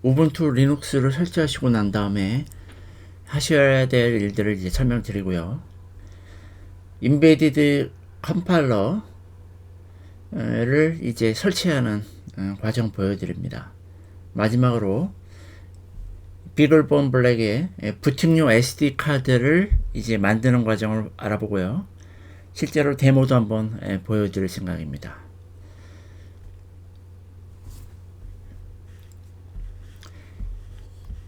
우분투 리눅스를 설치하시고 난 다음에 하셔야 될 일들을 이제 설명드리고요. 인베디드 컴파일러를 이제 설치하는 과정 보여드립니다. 마지막으로 비글본 블랙의 부팅용 SD 카드를 이제 만드는 과정을 알아보고요. 실제로 데모도 한번 보여드릴 생각입니다.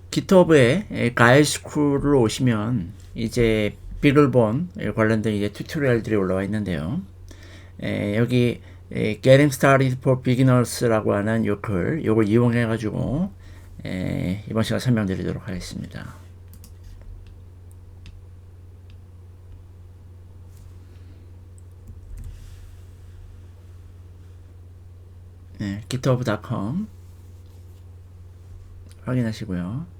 깃허브에 가이스쿨을 오시면 이제 비글본 관련된 이제 튜토리얼들이 올라와 있는데요. 여기 Getting Started for Beginners라고 하는 요걸 이용해 가지고 이번 시간 설명드리도록 하겠습니다. github.com 확인하시고요.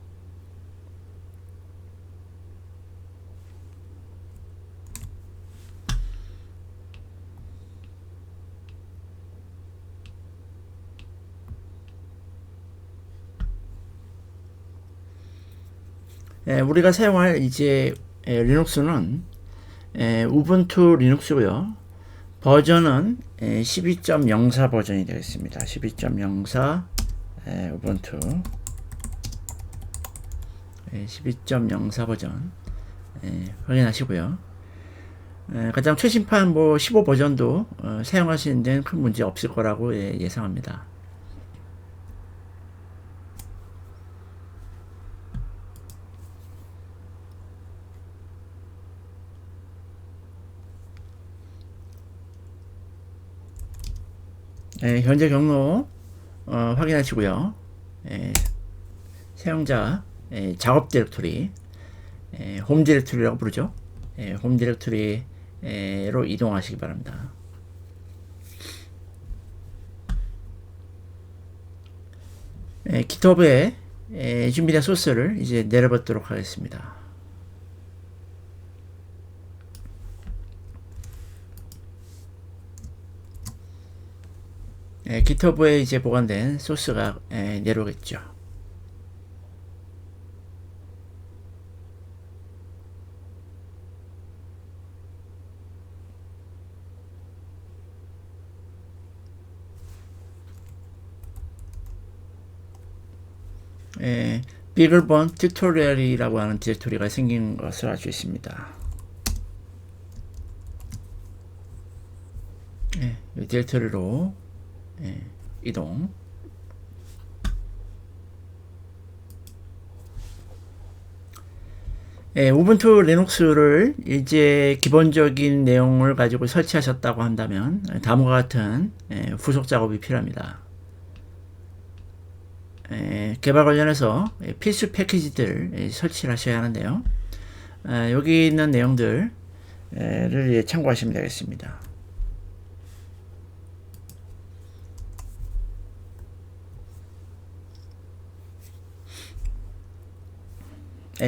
우리가 사용할 이제 리눅스는 우분투 리눅스고요. 버전은 12.04 버전이 되겠습니다. 12.04 우분투 12.04 버전 확인하시고요. 가장 최신판 15 버전도 사용하시는 데는 큰 문제 없을 거라고 예상합니다. 현재 경로 확인하시고요. 사용자 작업 디렉토리 홈 디렉토리라고 부르죠. 홈 디렉토리로 이동하시기 바랍니다. 깃허브에 준비된 소스를 이제 내려보도록 하겠습니다. 깃허브에 이제 보관된 소스가 내려오겠죠. 비글본 튜토리얼이라고 하는 디렉토리가 생긴 것을 알 수 있습니다. 이 디렉토리로 이동. 우분투 리눅스를 이제 기본적인 내용을 가지고 설치하셨다고 한다면 다음과 같은 후속 작업이 필요합니다. 개발 관련해서 필수 패키지들 설치를 하셔야 하는데요. 여기 있는 내용들을 참고하시면 되겠습니다.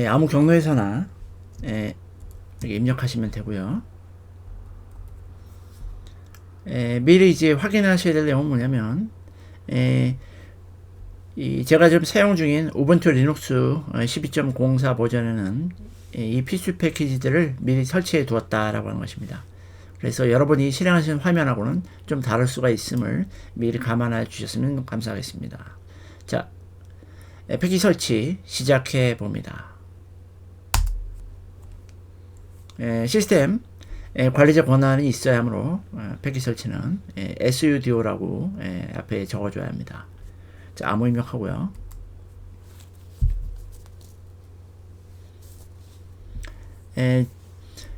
아무 경로에서나 여기 입력하시면 되고요. 미리 이제 확인하셔야 될 내용은 뭐냐면 제가 지금 사용 중인 우분투 리눅스 12.04 버전에는 이 필수 패키지들을 미리 설치해 두었다라고 하는 것입니다. 그래서 여러분이 실행하시는 화면하고는 좀 다를 수가 있음을 미리 감안해 주셨으면 감사하겠습니다. 자, 패키지 설치 시작해 봅니다. 시스템 관리자 권한이 있어야 하므로 패키지 설치는 sudo라고 앞에 적어줘야 합니다. 자, 암호 입력하고요.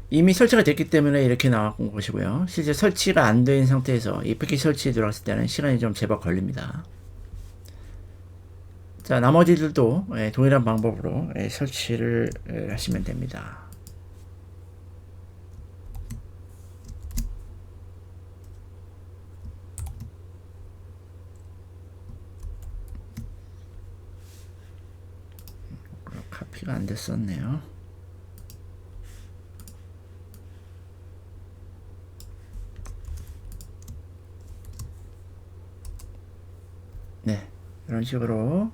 이미 설치가 됐기 때문에 이렇게 나온 것이고요. 실제 설치가 안 된 상태에서 이 패키지 설치에 들어갔을 때는 시간이 좀 제법 걸립니다. 자, 나머지들도 동일한 방법으로 설치를 하시면 됩니다. 카피가 안 됐었네요. 네, 이런 식으로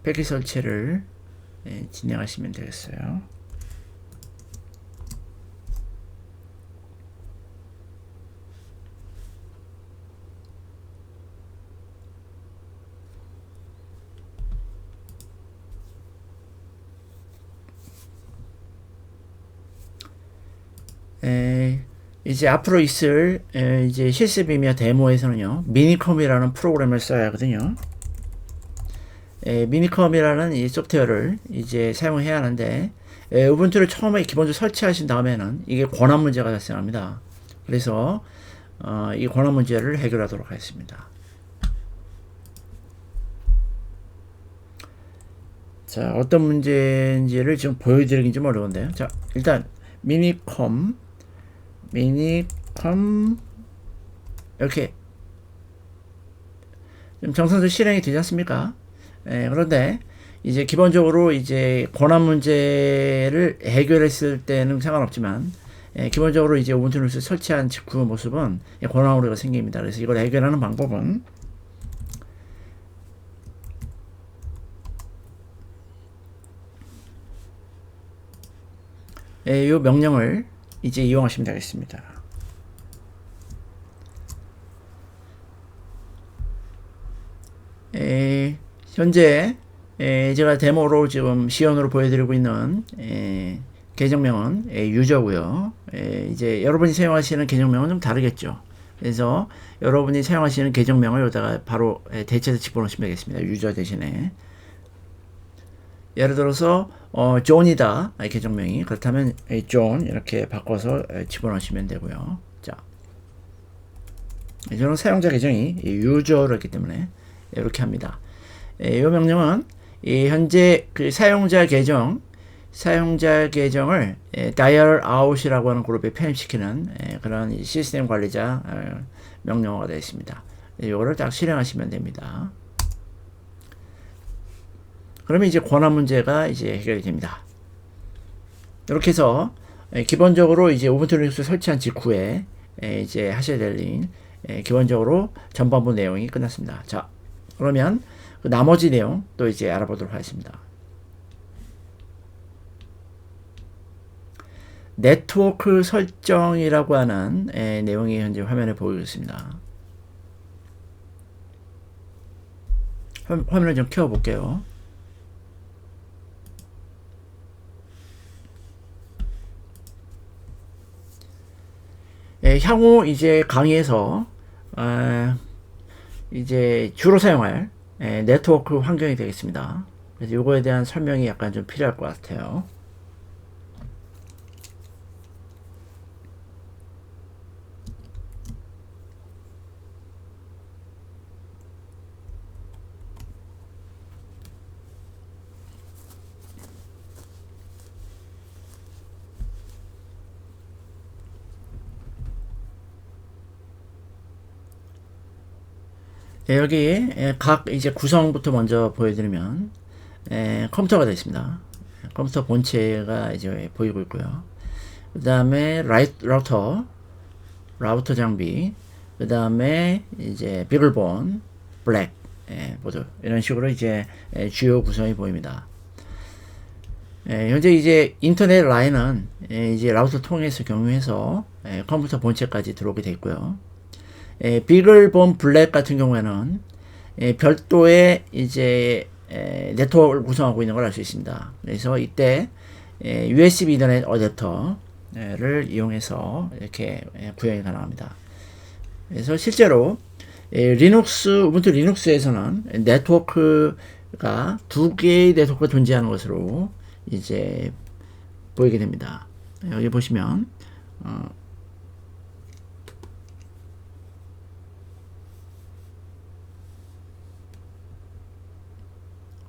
패키지 설치를 진행하시면 되겠어요. 이제 앞으로 있을 이제 실습이며 데모에서는요, 미니컴이라는 프로그램을 써야 하거든요. 미니컴이라는 이 소프트웨어를 이제 사용해야 하는데, 우분투를 처음에 기본적으로 설치하신 다음에는 이게 권한 문제가 발생합니다. 그래서 이 권한 문제를 해결하도록 하겠습니다. 자, 어떤 문제인지를 지금 보여드리긴 좀 어려운데요. 자, 일단 미니컴 이렇게 좀 정상적으로 실행이 되지 않습니까? 그런데 이제 기본적으로 이제 권한 문제를 해결했을 때는 상관없지만, 기본적으로 이제 우분투 리눅스 설치한 직후 모습은 권한 오류가 생깁니다. 그래서 이걸 해결하는 방법은 이 명령을 이제 이용하시면 되겠습니다. 현재 제가 데모로 지금 시연으로 보여드리고 있는 계정명은 유저고요. 이제 여러분이 사용하시는 계정명은 좀 다르겠죠. 그래서 여러분이 사용하시는 계정명을 여기다가 바로 대체해서 집어넣으시면 되겠습니다. 유저 대신에. 예를 들어서 존이다 계정명이. 그렇다면 존 이렇게 바꿔서 집어넣으시면 되고요. 자, 저는 사용자 계정이 유저였기 때문에 이렇게 합니다. 이 명령은 현재 그 사용자 계정을 dial out이라고 하는 그룹에 편입시키는 그런 시스템 관리자 명령어가 되어 있습니다. 이거를 딱 실행하시면 됩니다. 그러면 이제 권한 문제가 이제 해결이 됩니다. 이렇게 해서 기본적으로 이제 우분투 리눅스 설치한 직후에 이제 하셔야 될 일, 기본적으로 전반부 내용이 끝났습니다. 자, 그러면 그 나머지 내용 또 이제 알아보도록 하겠습니다. 네트워크 설정이라고 하는 내용이 현재 화면에 보이고 있습니다. 화면을 좀 켜볼게요. 향후 이제 강의에서 이제 주로 사용할 네트워크 환경이 되겠습니다. 그래서 이거에 대한 설명이 약간 좀 필요할 것 같아요. 여기 각 이제 구성부터 먼저 보여드리면 컴퓨터가 되어 있습니다. 컴퓨터 본체가 이제 보이고 있고요. 그 다음에 라우터 장비, 그 다음에 이제 비글본, 블랙 보드 이런 식으로 이제 주요 구성이 보입니다. 현재 이제 인터넷 라인은 이제 라우터 통해서 경유해서 컴퓨터 본체까지 들어오게 되어 있고요. 비글본 블랙 같은 경우에는 별도의 이제 네트워크를 구성하고 있는 걸 알 수 있습니다. 그래서 이때 USB 이더넷 어댑터를 이용해서 이렇게 구현이 가능합니다. 그래서 실제로 우분투 리눅스에서는 네트워크가 두 개의 네트워크가 존재하는 것으로 이제 보이게 됩니다. 여기 보시면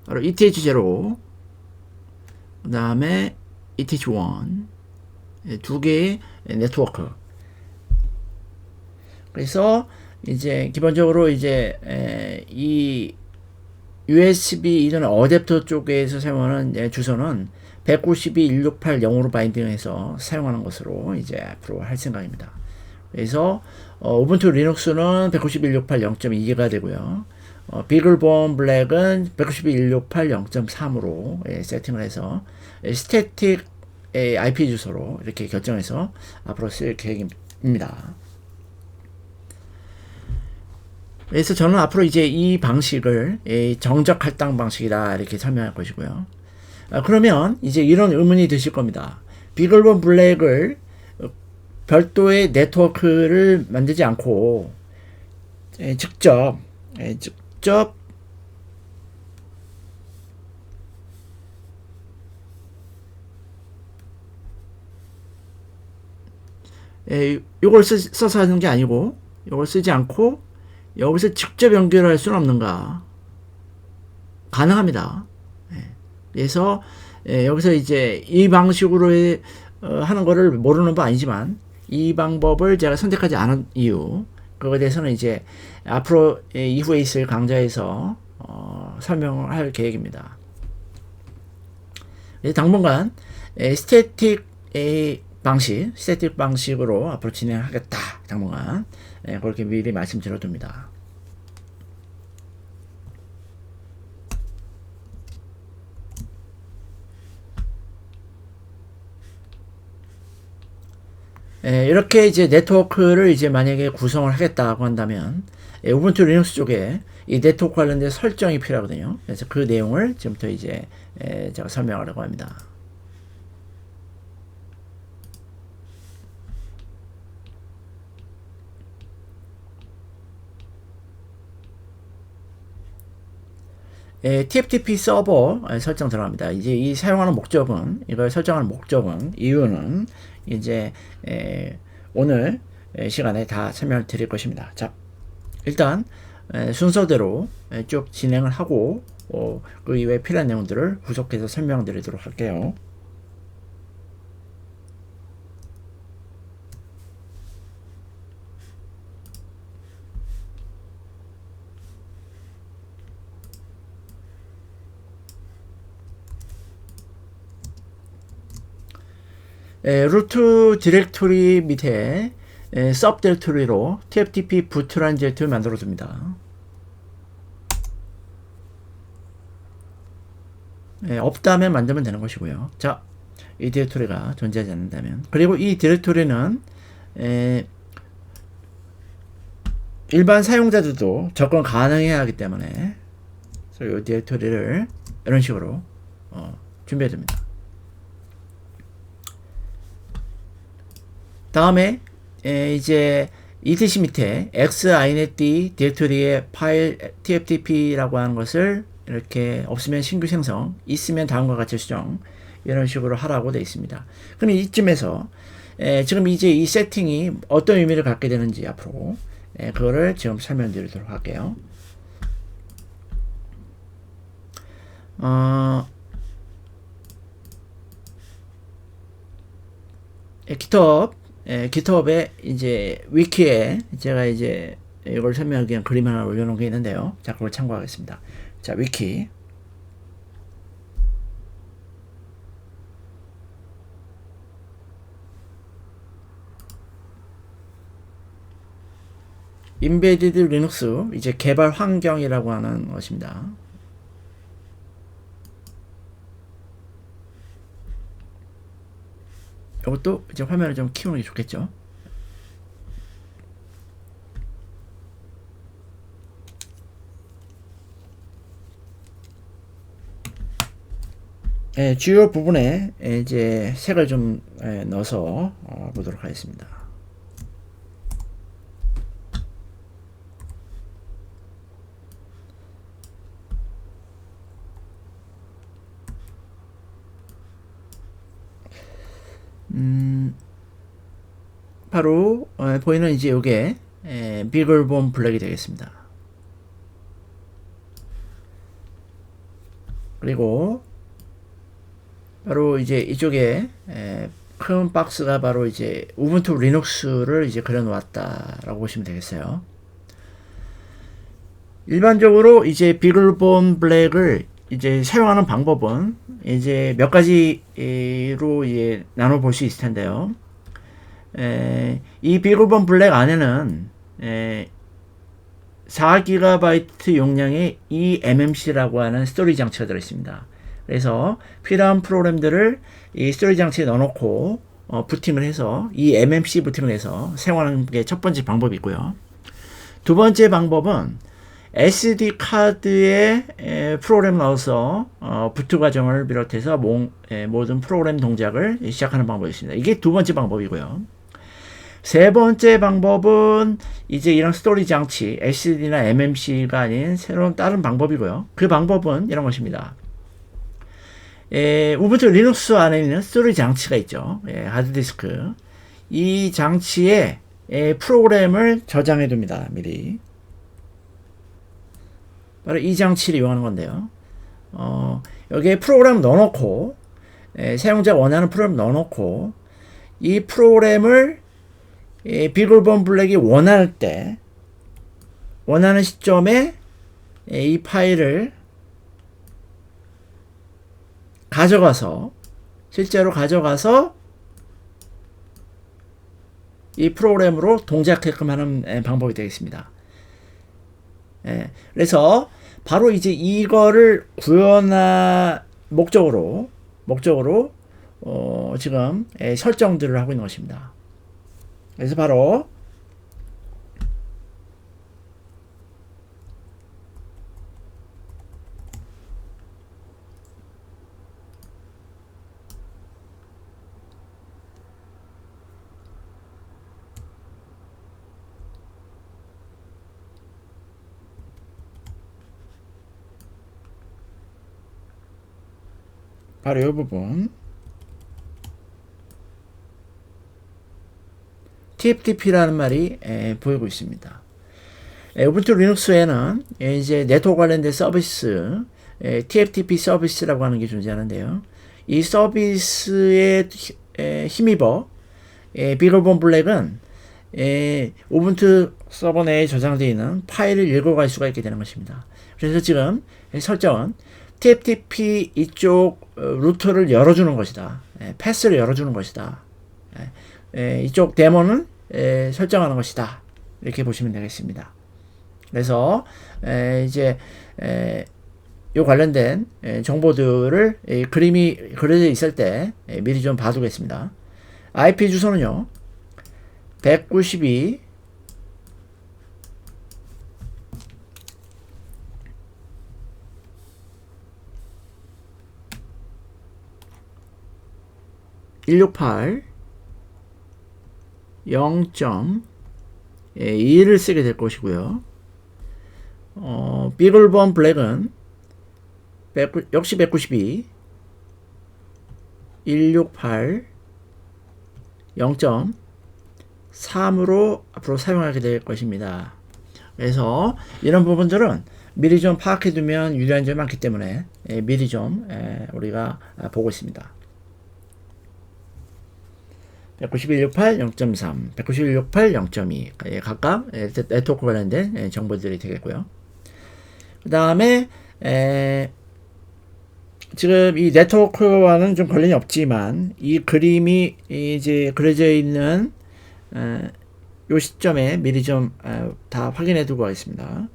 바로 ETH0, 그 다음에 ETH1 두 개의 네트워크. 그래서 이제 기본적으로 이제 이 USB 이전 어댑터 쪽에서 사용하는 주소는 192.168.0으로 바인딩해서 사용하는 것으로 이제 앞으로 할 생각입니다. 그래서 우분투 리눅스는 192.168.0.2가 되고요. 비글본 블랙은 192.168.0.3으로 세팅을 해서 스태틱 IP 주소로 이렇게 결정해서 앞으로 쓸 계획입니다. 그래서 저는 앞으로 이제 이 방식을 정적 할당 방식이다 이렇게 설명할 것이고요. 그러면 이제 이런 의문이 드실 겁니다. 비글본 블랙을 별도의 네트워크를 만들지 않고 직접 이걸 써서 하는 게 아니고 이걸 쓰지 않고 여기서 직접 연결할 수는 없는가? 가능합니다. 그래서 여기서 이제 이 방식으로 하는 거를 모르는 바 아니지만 이 방법을 제가 선택하지 않은 이유, 그거에 대해서는 이제 앞으로 이후에 있을 강좌에서 설명을 할 계획입니다. 당분간 스태틱 방식으로 앞으로 진행하겠다. 당분간 그렇게 미리 말씀드려둡니다. 이렇게 이제 네트워크를 이제 만약에 구성을 하겠다고 한다면 우분투 리눅스 쪽에 이 네트워크 관련된 설정이 필요하거든요. 그래서 그 내용을 지금부터 이제 제가 설명하려고 합니다. TFTP 서버 설정 들어갑니다. 이제 이 사용하는 목적은, 이걸 설정하는 목적은, 이유는 이제 오늘 시간에 다 설명을 드릴 것입니다. 자, 일단 순서대로 쭉 진행을 하고 그 이외에 필요한 내용들을 구속해서 설명드리도록 할게요. 루트 디렉토리 밑에 서브 디렉토리로 TFTP 부트라는 디렉토리 만들어 줍니다. 없다면 만들면 되는 것이고요. 자, 이 디렉토리가 존재하지 않는다면, 그리고 이 디렉토리는 일반 사용자들도 접근 가능해야 하기 때문에 이 디렉토리를 이런 식으로 준비해 둡니다. 다음에 이제 etc 밑에 xinetd 디렉토리의 파일 tftp라고 하는 것을 이렇게 없으면 신규 생성, 있으면 다음과 같이 수정, 이런 식으로 하라고 되어 있습니다. 그럼 이쯤에서 지금 이제 이 세팅이 어떤 의미를 갖게 되는지 앞으로 그거를 지금 설명드리도록 할게요. GitHub에 이제 위키에 제가 이제 이걸 설명하기 위한 그림 하나 올려놓은 게 있는데요. 자, 그걸 참고하겠습니다. 자, 위키. 임베디드 리눅스 이제 개발 환경이라고 하는 것입니다. 이것도 이제 화면을 좀 키우는 게 좋겠죠. 주요 부분에 이제 색을 좀 넣어서 보도록 하겠습니다. 바로 보이는 이제 요게 비글본 블랙이 되겠습니다. 그리고 바로 이제 이쪽에 큰 박스가 바로 이제 우분투 리눅스를 이제 그려놓았다라고 보시면 되겠어요. 일반적으로 이제 비글본 블랙을 이제 사용하는 방법은 이제 몇 가지로 이제 나눠볼 수 있을 텐데요. 이 비글본 블랙 안에는 4GB 용량의 eMMC라고 하는 스토리지 장치가 들어있습니다. 그래서 필요한 프로그램들을 이 스토리지 장치에 넣어놓고 부팅을 해서 이 eMMC 부팅을 해서 사용하는 게 첫 번째 방법이고요. 두 번째 방법은 SD 카드에 프로그램 넣어서 부트 과정을 비롯해서 모든 프로그램 동작을 시작하는 방법이 있습니다. 이게 두 번째 방법이고요. 세 번째 방법은 이제 이런 스토리지 장치 SSD나 MMC가 아닌 새로운 다른 방법이고요. 그 방법은 이런 것입니다. 우분투 리눅스 안에 있는 스토리지 장치가 있죠. 하드디스크. 이 장치에 프로그램을 저장해 둡니다. 미리. 바로 이 장치를 이용하는 건데요. 여기에 프로그램 넣어놓고 사용자가 원하는 프로그램 넣어놓고 이 프로그램을 비글본 블랙이 원할 때 원하는 시점에 이 파일을 가져가서 실제로 가져가서 이 프로그램으로 동작하게끔 하는 방법이 되겠습니다. 그래서 바로 이제 이거를 구현할 목적으로 지금 설정들을 하고 있는 것입니다. 그래서 바로 이 부분 TFTP라는 말이 보이고 있습니다. 우분투 리눅스에는 이제 네트워크 관련된 서비스 TFTP 서비스라고 하는 게 존재하는데요. 이 서비스에 힘입어 비글본 블랙은 우분투 서버 내에 저장되어 있는 파일을 읽어갈 수가 있게 되는 것입니다. 그래서 지금 설정은 TFTP 이쪽 루터를 열어주는 것이다. 패스를 열어주는 것이다. 이쪽 데모는 설정하는 것이다. 이렇게 보시면 되겠습니다. 그래서 이제 이 관련된 정보들을 그림이 그려져 있을 때 미리 좀 봐두겠습니다. IP 주소는요. 192 168 0.2를 쓰게 될 것이고요. 비글본 블랙은 역시 192 168 0.3으로 앞으로 사용하게 될 것입니다. 그래서 이런 부분들은 미리 좀 파악해 두면 유리한 점이 많기 때문에 미리 좀 우리가 보고 있습니다. 191.6.8 0.3, 191.6.8 0.2 각각 네트워크 관련된 정보들이 되겠고요. 그 다음에 지금 이 네트워크와는 좀 관련이 없지만 이 그림이 이제 그려져 있는 요 시점에 미리 좀 다 확인해 두고 가겠습니다.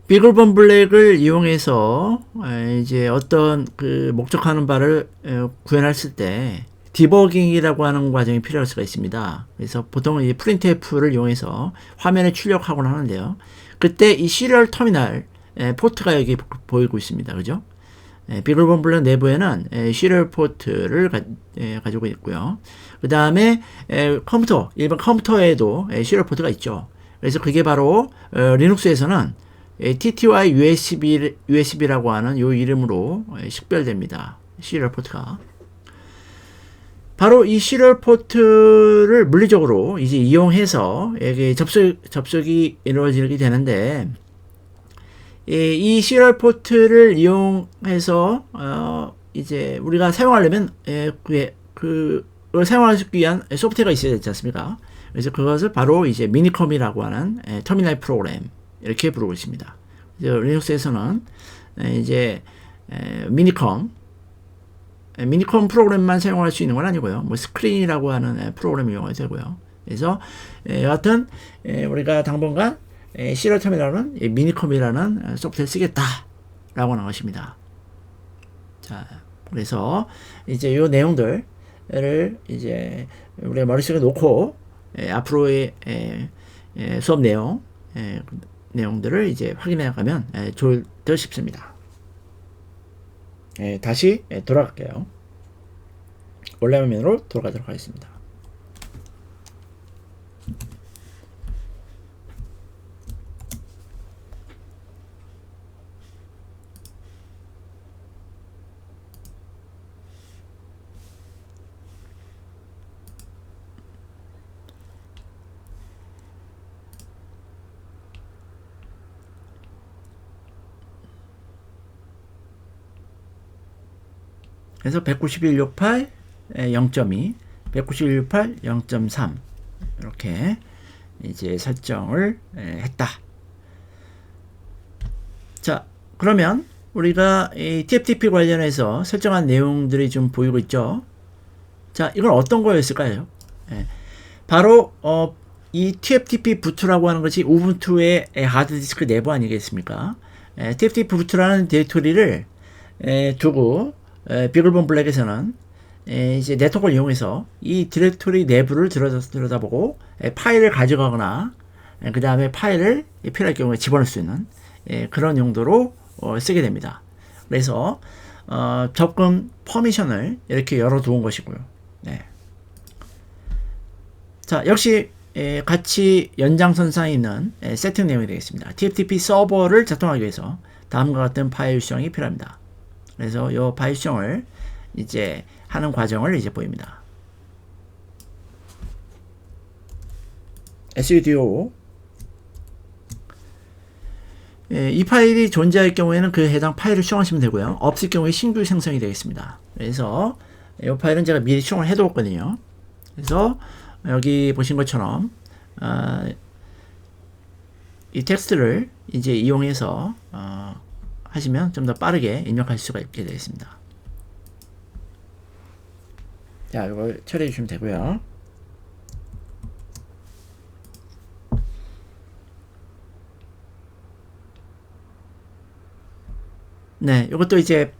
비글본 블랙을 이용해서 이제 어떤 그 목적하는 바를 구현했을 때 디버깅이라고 하는 과정이 필요할 수가 있습니다. 그래서 보통 이 프린트F를 이용해서 화면에 출력하곤 하는데요. 그때 이 시리얼 터미널 포트가 여기 보이고 있습니다. 그죠? 비글본 블랙 내부에는 시리얼 포트를 가지고 있고요. 그 다음에 일반 컴퓨터에도 시리얼 포트가 있죠. 그래서 그게 바로 리눅스에서는 TTY USB라고 하는 이 이름으로 식별됩니다. 시리얼 포트가. 바로 이 시리얼 포트를 물리적으로 이제 이용해서 이게 접속이 이루어지게 되는데, 이 시리얼 포트를 이용해서 이제 우리가 사용하려면 그걸 사용하기 위한 소프트웨어가 있어야 되지 않습니까? 그래서 그것을 바로 이제 미니컴이라고 하는 터미널 프로그램 이렇게 부르고 있습니다. 리눅스에서는 이제 미니컴 프로그램만 사용할 수 있는 건 아니고요. 뭐 스크린이라고 하는 프로그램 이용해도 되고요. 그래서 여하튼 우리가 당분간 시리얼 터미널은 미니컴이라는 소프트웨어를 쓰겠다라고 하는 것입니다. 자, 그래서 이제 이 내용들을 이제 우리가 머릿속에 놓고 앞으로의 수업 내용들을 이제 확인해 가면 좋을 듯 싶습니다. 다시 돌아갈게요. 온라인 화면으로 돌아가도록 하겠습니다. 그래서 191.68 0.2, 191.68 0.3 이렇게 이제 설정을 했다. 자, 그러면 우리가 이 TFTP 관련해서 설정한 내용들이 좀 보이고 있죠. 자, 이건 어떤 거였을까요? 바로 이 TFTP 부트라고 하는 것이 우분투의 하드디스크 내부 아니겠습니까? TFTP 부트라는 디렉토리를 두고 비글본 블랙에서는 이제 네트워크를 이용해서 이 디렉토리 내부를 들여다보고 파일을 가져가거나 그 다음에 파일을 필요할 경우에 집어넣을 수 있는 그런 용도로 쓰게 됩니다. 그래서 접근 퍼미션을 이렇게 열어두은 것이고요. 네. 자, 역시 같이 연장선상에 있는 세팅 내용이 되겠습니다. TFTP 서버를 작동하기 위해서 다음과 같은 파일 수정이 필요합니다. 그래서 이 파일 수정을 이제 하는 과정을 이제 보입니다. sudo 이 파일이 존재할 경우에는 그 해당 파일을 수정하시면 되고요. 없을 경우에 신규 생성이 되겠습니다. 그래서 이 파일은 제가 미리 수정을 해두었거든요. 그래서 여기 보신 것처럼 이 텍스트를 이제 이용해서 하시면 좀 더 빠르게 입력할 수가 있게 되겠습니다. 자, 이걸 처리해 주시면 되고요. 네, 이것도 이제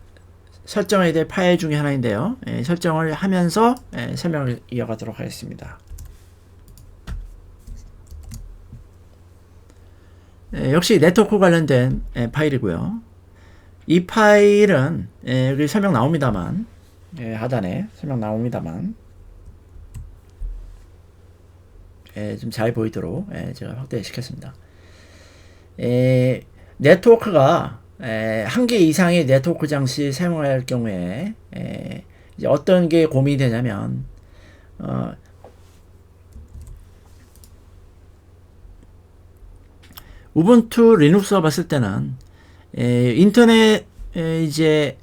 설정해야 될 파일 중에 하나인데요. 설정을 하면서 설명을 이어가도록 하겠습니다. 역시 네트워크 관련된 파일이고요. 이 파일은 여기 설명 나옵니다만 하단에 설명 나옵니다만 좀 잘 보이도록 제가 확대 시켰습니다. 네트워크가 한 개 이상의 네트워크 장치 사용할 경우에 이제 어떤 게 고민이 되냐면 우분투 리눅스가 봤을 때는 인터넷 이제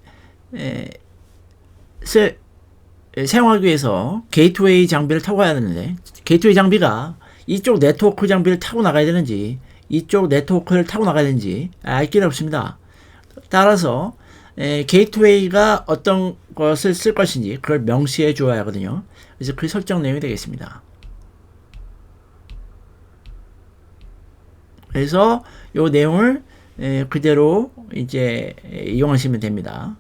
사용하기 위해서 게이트웨이 장비를 타고 가야 되는데 게이트웨이 장비가 이쪽 네트워크 장비를 타고 나가야 되는지 이쪽 네트워크를 타고 나가야 되는지 알 길이 없습니다. 따라서 게이트웨이가 어떤 것을 쓸 것인지 그걸 명시해 주어야 하거든요. 그래서 그 설정 내용이 되겠습니다. 그래서 이 내용을 그대로 이제 이용하시면 됩니다.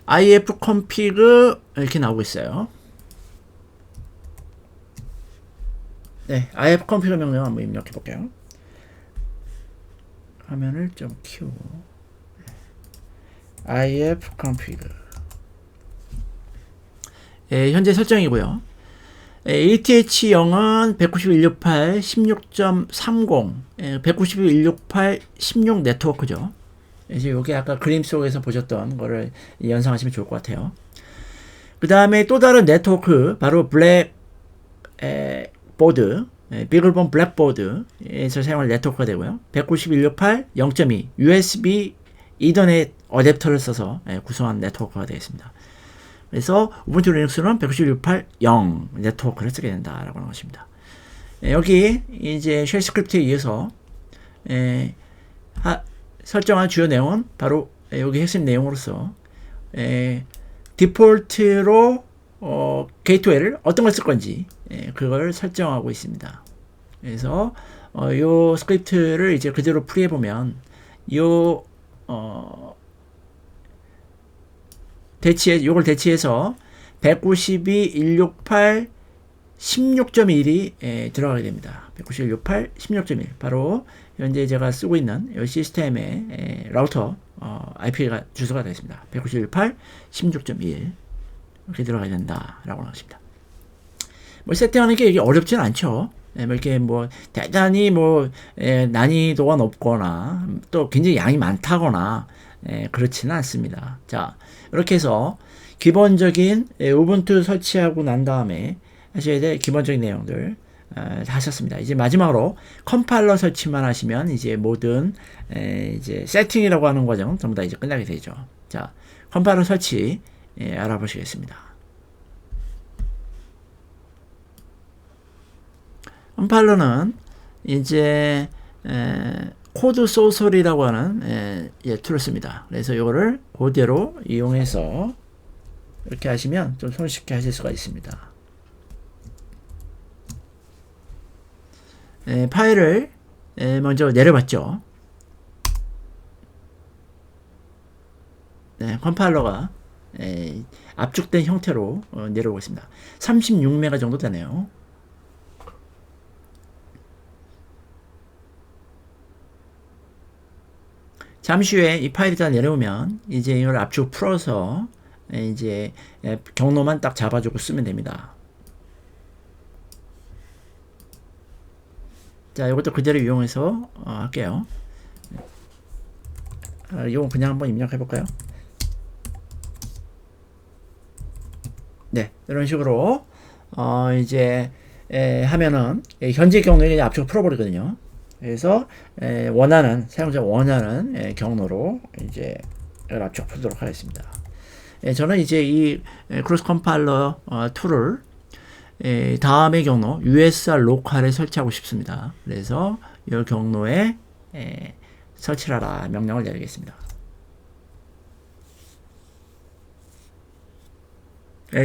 ifconfig 이렇게 나오고 있어요. 네, ifconfig 명령 한번 입력해 볼게요. 화면을 좀 키우고 ifconfig 현재 설정이고요. ATH0은 191.68 16.30 191.68 16 네트워크죠. 이제 요게 아까 그림 속에서 보셨던 거를 연상하시면 좋을 것 같아요. 그 다음에 또 다른 네트워크 바로 블랙보드 비글본 블랙보드에서 사용할 네트워크가 되고요. 191.68 0.2 USB 이더넷 어댑터를 써서 구성한 네트워크가 되겠습니다. 그래서 우분투 리눅스는 196.8.0 네트워크를 쓰게 된다라고 하는 것입니다. 여기 이제 쉘 스크립트에 의해서 설정한 주요 내용은 바로 여기 핵심 내용으로서 디폴트로 게이트웨이를 어떤 걸 쓸 건지 그걸 설정하고 있습니다. 그래서 요 스크립트를 이제 그대로 풀이해 보면 요 요걸 대치해서 192.168 16.1이 들어가게 됩니다. 191.168 16.1 바로 현재 제가 쓰고 있는 이 시스템의 라우터 IP가 주소가 되겠습니다. 191.168 16.1 이렇게 들어가야 된다라고 하는 것입니다. 뭐 세팅하는 게 이게 어렵진 않죠. 이렇게 뭐 대단히 뭐 난이도가 높거나 또 굉장히 양이 많다거나 그렇지는 않습니다. 자, 이렇게 해서 기본적인 우분투 설치하고 난 다음에 하셔야 될 기본적인 내용들 다 하셨습니다. 이제 마지막으로 컴파일러 설치만 하시면 이제 모든 이제 세팅이라고 하는 과정 전부 다 이제 끝나게 되죠. 자, 컴파일러 설치 알아보시겠습니다. 컴파일러는 이제 코드 소설이라고 하는 툴을 씁니다. 그래서 이거를 그대로 이용해서 이렇게 하시면 좀 손쉽게 하실 수가 있습니다. 파일을 먼저 내려봤죠. 컴파일러가 압축된 형태로 내려오고 있습니다. 36메가 정도 되네요. 잠시 후에 이 파일이 다 내려오면 이제 이걸 압축 풀어서 이제 경로만 딱 잡아주고 쓰면 됩니다. 자, 이것도 그대로 이용해서 할게요. 이건 그냥 한번 입력해 볼까요? 네, 이런 식으로 이제 하면은 현재 경로에 압축 풀어버리거든요. 그래서 사용자 원하는 경로로 이제 압축 풀도록 하겠습니다. 저는 이제 이 크로스 컴파일러 툴을 다음의 경로 USR 로컬에 설치하고 싶습니다. 그래서 이 경로에 설치하라 명령을 내리겠습니다.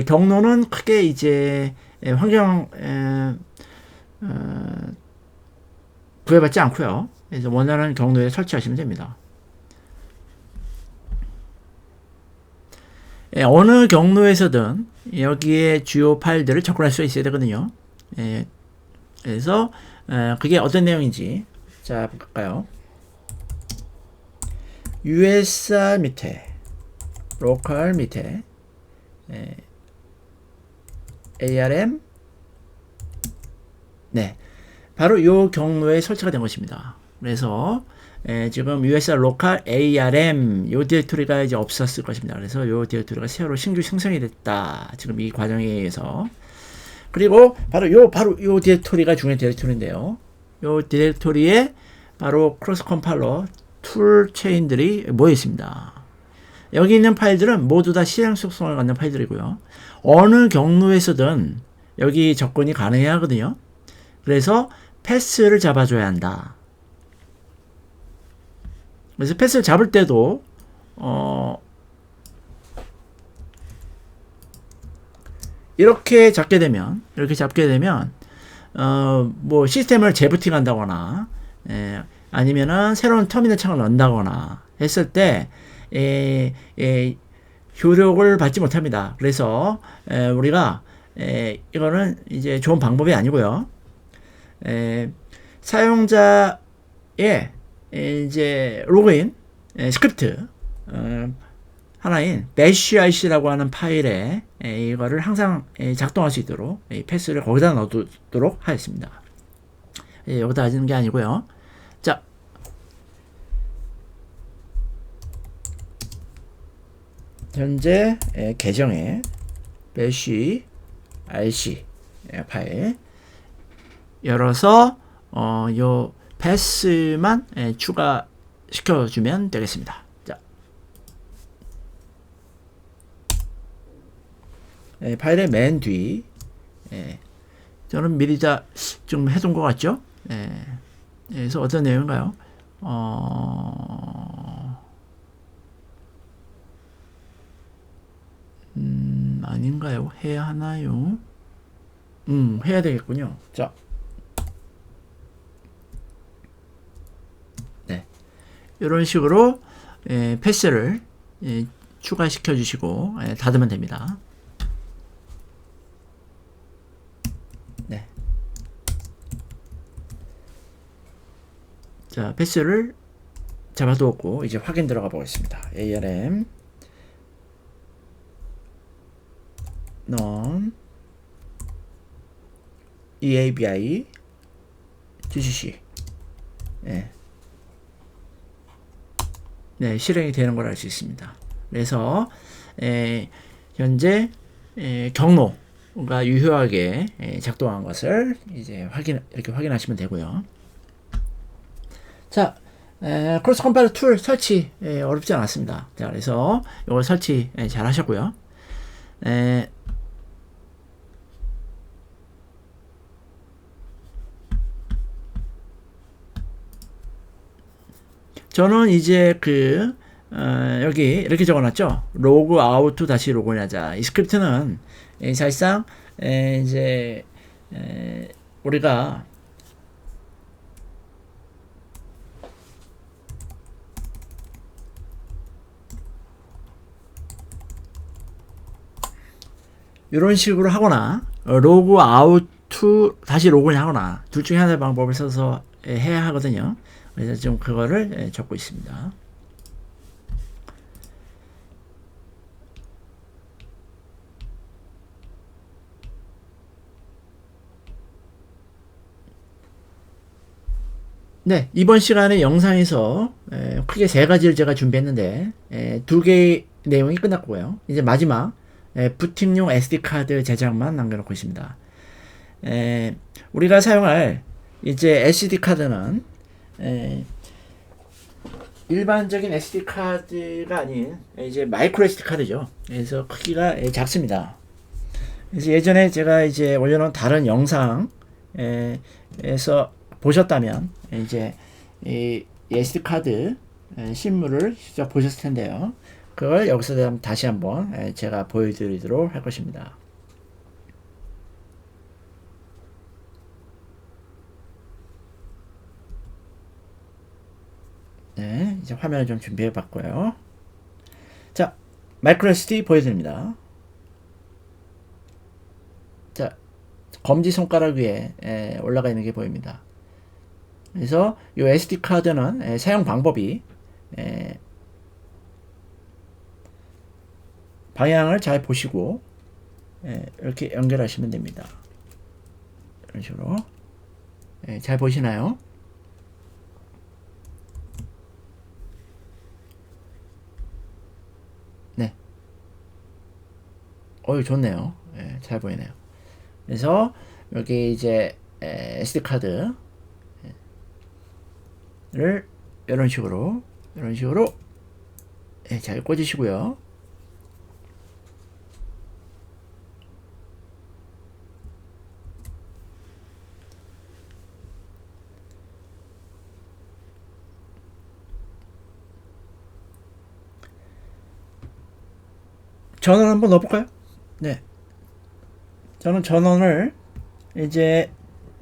경로는 크게 이제 환경 구애받지 않고요. 그래서 원하는 경로에 설치하시면 됩니다. 어느 경로에서든 여기에 주요 파일들을 접근할 수 있어야 되거든요. 그래서 그게 어떤 내용인지 자 볼까요? USR 밑에 로컬 밑에 ARM 네, 바로 이 경로에 설치가 된 것입니다. 그래서 지금 USR 로컬 ARM 요 디렉토리가 이제 없었을 것입니다. 그래서 요 디렉토리가 새로 신규 생성이 됐다. 지금 이 과정에 의해서. 그리고 바로 요 디렉토리가 중요한 디렉토리인데요. 요 디렉토리에 바로 크로스 컴파일러 툴 체인들이 모여 있습니다. 여기 있는 파일들은 모두 다 실행 속성을 갖는 파일들이고요. 어느 경로에서든 여기 접근이 가능해야 하거든요. 그래서 패스를 잡아줘야 한다. 그래서 패스를 잡을 때도 이렇게 잡게 되면 뭐 시스템을 재부팅 한다거나 아니면은 새로운 터미널 창을 넣는다거나 했을 때 효력을 받지 못합니다. 그래서 우리가 이거는 이제 좋은 방법이 아니고요. 사용자의 이제 로그인 스크립트 하나인 bashic라고 하는 파일에 이거를 항상 작동할 수 있도록 패스를 거기다 넣도록 하겠습니다. 여기다 하는 게 아니고요. 자, 현재 계정에 bash rc 파일 열어서 요 패스만 추가시켜주면 되겠습니다. 자, 파일의 맨 뒤, 저는 미리 다 좀 해둔 것 같죠? 그래서 어떤 내용인가요? 아닌가요? 해야 하나요? 해야 되겠군요. 자, 네, 이런 식으로 패스를 추가시켜 주시고 닫으면 됩니다. 네. 자, 패스를 잡아두었고 이제 확인 들어가 보겠습니다. ARM none EABI GCC 네, 실행이 되는 걸 알 수 있습니다. 그래서 현재 경로가 유효하게 작동한 것을 이제 이렇게 확인하시면 되고요. 자, 크로스 컴파일러 툴 설치 어렵지 않았습니다. 자, 그래서 이걸 설치 잘 하셨고요. 저는 이제 여기 이렇게 적어놨죠. 로그 아웃 다시 로그인하자. 이 스크립트는 사실상 이제 우리가 이런 식으로 하거나 로그 아웃 다시 로그인 하거나 둘 중에 하나의 방법을 써서 해야 하거든요. 그래서 지금 그거를 적고 있습니다. 네, 이번 시간에 영상에서 크게 세 가지를 제가 준비했는데 두 개의 내용이 끝났고요. 이제 마지막 부팅용 SD카드 제작만 남겨놓고 있습니다. 우리가 사용할 이제 SD카드는 일반적인 SD카드가 아닌 이제 마이크로 SD카드죠. 그래서 크기가 작습니다. 그래서 예전에 제가 이제 올려놓은 다른 영상에서 보셨다면 이제 이 SD카드 실물을 직접 보셨을 텐데요. 그걸 여기서 다시 한번 제가 보여드리도록 할 것입니다. 네, 이제 화면을 좀 준비해 봤고요. 자, 마이크로 SD 보여드립니다. 자, 검지 손가락 위에 올라가 있는 게 보입니다. 그래서 이 SD 카드는 사용 방법이 방향을 잘 보시고 이렇게 연결하시면 됩니다. 이런 식으로 잘 보시나요? 네. 좋네요. 잘 보이네요. 그래서 여기 이제 SD 카드를 이런 식으로 잘 꽂으시고요. 전원 한번 넣어볼까요? 네. 저는 전원을 이제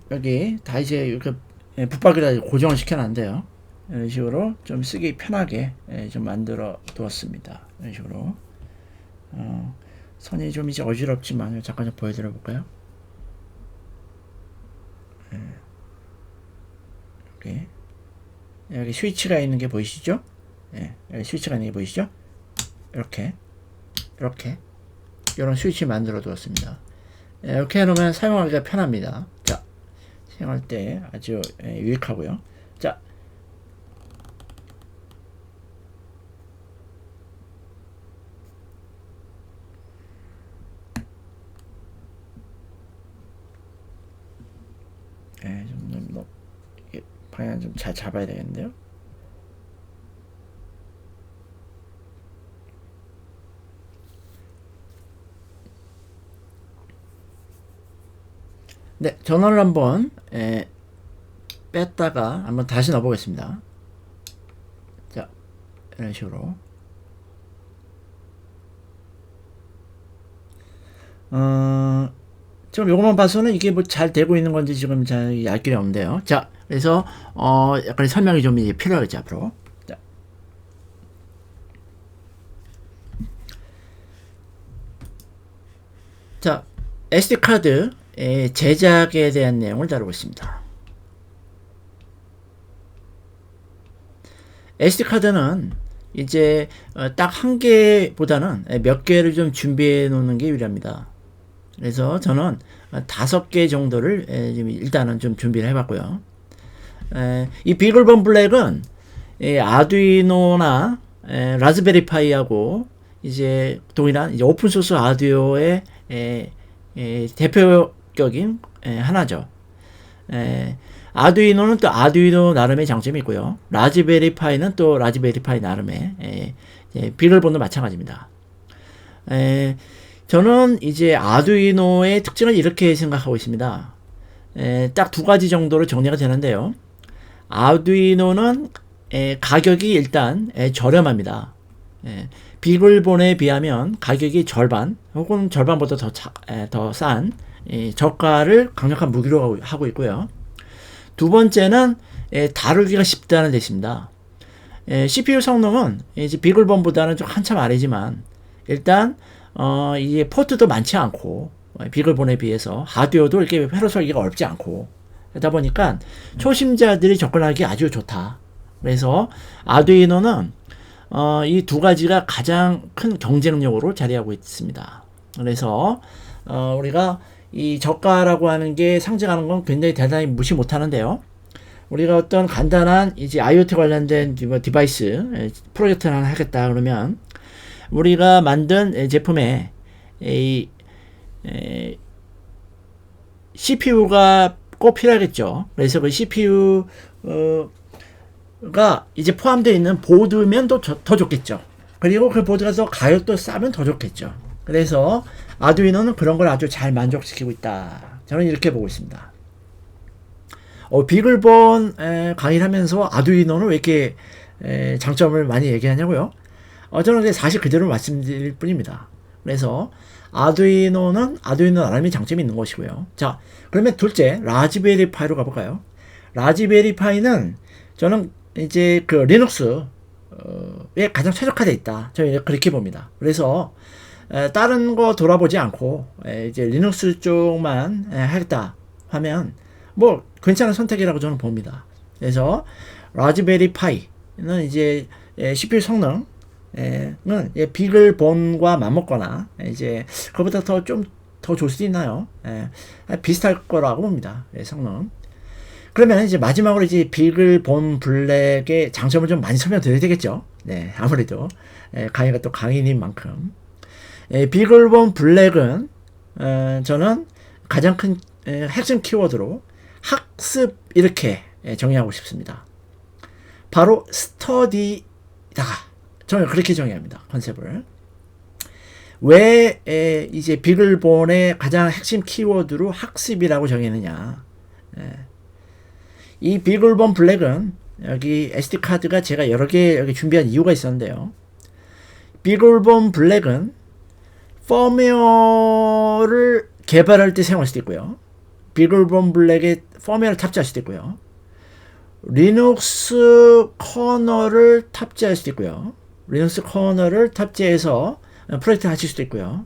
여기 다 이제 이렇게 붙박이를 고정을 시켜놨는데요. 이런 식으로 좀 쓰기 편하게 좀 만들어 두었습니다. 이런 식으로 선이 좀 이제 어지럽지만 잠깐 좀 보여드려 볼까요? 여기 스위치가 있는 게 보이시죠? 여기 스위치가 있는 게 보이시죠? 이렇게 이런 스위치 만들어 두었습니다. 이렇게 해놓으면 사용하기가 편합니다. 자, 사용할 때 아주 유익하고요. 자, 좀 방향 좀 잘 잡아야 되겠는데요. 전원을 한번 뺐다가 한번 다시 넣어 보겠습니다. 자, 이런 식으로. 지금 요것만 봐서는 이게 뭐 잘 되고 있는 건지 지금 잘 알 길이 없는데요. 자, 그래서 약간 설명이 좀 이제 필요하겠지 앞으로. 자, SD 카드의 제작에 대한 내용을 다루겠습니다. SD 카드는 이제 딱 한 개보다는 몇 개를 좀 준비해 놓는 게 유리합니다. 그래서 저는 5개 정도를 일단은 좀 준비를 해봤고요. 이 비글본 블랙은 아두이노나 라즈베리파이하고 이제 동일한 이제 오픈소스 아두오의 대표적인 하나죠. 아두이노는 또 아두이노 나름의 장점이 있고요. 라즈베리파이는 또 라즈베리파이 나름의 비글본도 마찬가지입니다. 저는 이제 아두이노의 특징을 이렇게 생각하고 있습니다. 딱 2가지 정도로 정리가 되는데요. 아두이노는 가격이 일단 저렴합니다. 비글본에 비하면 가격이 절반 혹은 절반보다 더 싼 저가를 강력한 무기로 하고 있고요. 두 번째는 다루기가 쉽다는 뜻입니다. CPU 성능은 이제 비글본보다는 좀 한참 아래지만 일단 이게 포트도 많지 않고 비글본에 비해서 하드웨어도 이렇게 회로 설계가 어렵지 않고 그러다 보니까 초심자들이 접근하기 아주 좋다. 그래서 아두이노는 이 2가지가 가장 큰 경쟁력으로 자리하고 있습니다. 그래서 우리가 이 저가라고 하는 게 상징하는 건 굉장히 대단히 무시 못하는데요. 우리가 어떤 간단한 이제 IoT 관련된 디바이스 프로젝트를 하나 하겠다 그러면 우리가 만든 제품에 CPU가 꼭 필요하겠죠. 그래서 그 CPU가 이제 포함되어 있는 보드면 더 좋겠죠. 그리고 그 보드가 더 가격도 싸면 더 좋겠죠. 그래서 아두이노는 그런 걸 아주 잘 만족시키고 있다. 저는 이렇게 보고 있습니다. 비글본 강의를 하면서 아두이노는 왜 이렇게 장점을 많이 얘기하냐고요? 저는 사실 그대로 말씀드릴 뿐입니다. 그래서 아두이노는 아두이노 나름의 장점이 있는 것이고요. 자, 그러면 둘째 라즈베리 파이로 가볼까요? 라즈베리 파이는 저는 이제 그 리눅스에 가장 최적화되어 있다. 저는 그렇게 봅니다. 그래서 다른 거 돌아보지 않고 이제 리눅스 쪽만 하겠다 하면 뭐 괜찮은 선택이라고 저는 봅니다. 그래서 라즈베리 파이는 이제 CPU 성능은 비글본과 맞먹거나 이제 그보다 좀 더 좋을 수도 있나요? 비슷할 거라고 봅니다. 성능. 그러면 이제 마지막으로 이제 비글본 블랙의 장점을 좀 많이 설명드려야 되겠죠. 네, 아무래도 강의가 또 강의인 만큼 비글본 블랙은 저는 가장 큰 핵심 키워드로 학습 이렇게 정의하고 싶습니다. 바로 스터디다. 저는 그렇게 정의합니다. 컨셉을. 왜 이제 비글본의 가장 핵심 키워드로 학습이라고 정의했느냐. 이 비글본 블랙은 여기 SD 카드가 제가 여러 개 여기 준비한 이유가 있었는데요. 비글본 블랙은 펌웨어를 개발할 때 사용할 수도 있고요. 비글본 블랙에 펌웨어를 탑재할 수도 있고요. 리눅스 커널을 탑재할 수도 있고요. 리눅스 커널을 탑재해서 프로젝트 하실 수도 있고요.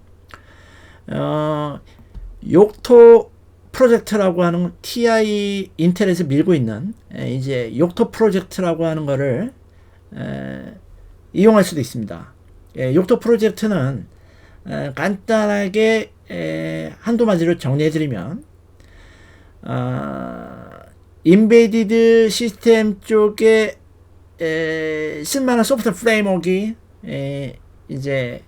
욕토 프로젝트라고 하는 TI 인텔에서 밀고 있는 이제 욕토 프로젝트라고 하는 거를 이용할 수도 있습니다. 욕토 프로젝트는 간단하게 한두 마디로 정리해드리면 인베디드 시스템 쪽에 쓸만한 소프트웨어 프레임워크가 이제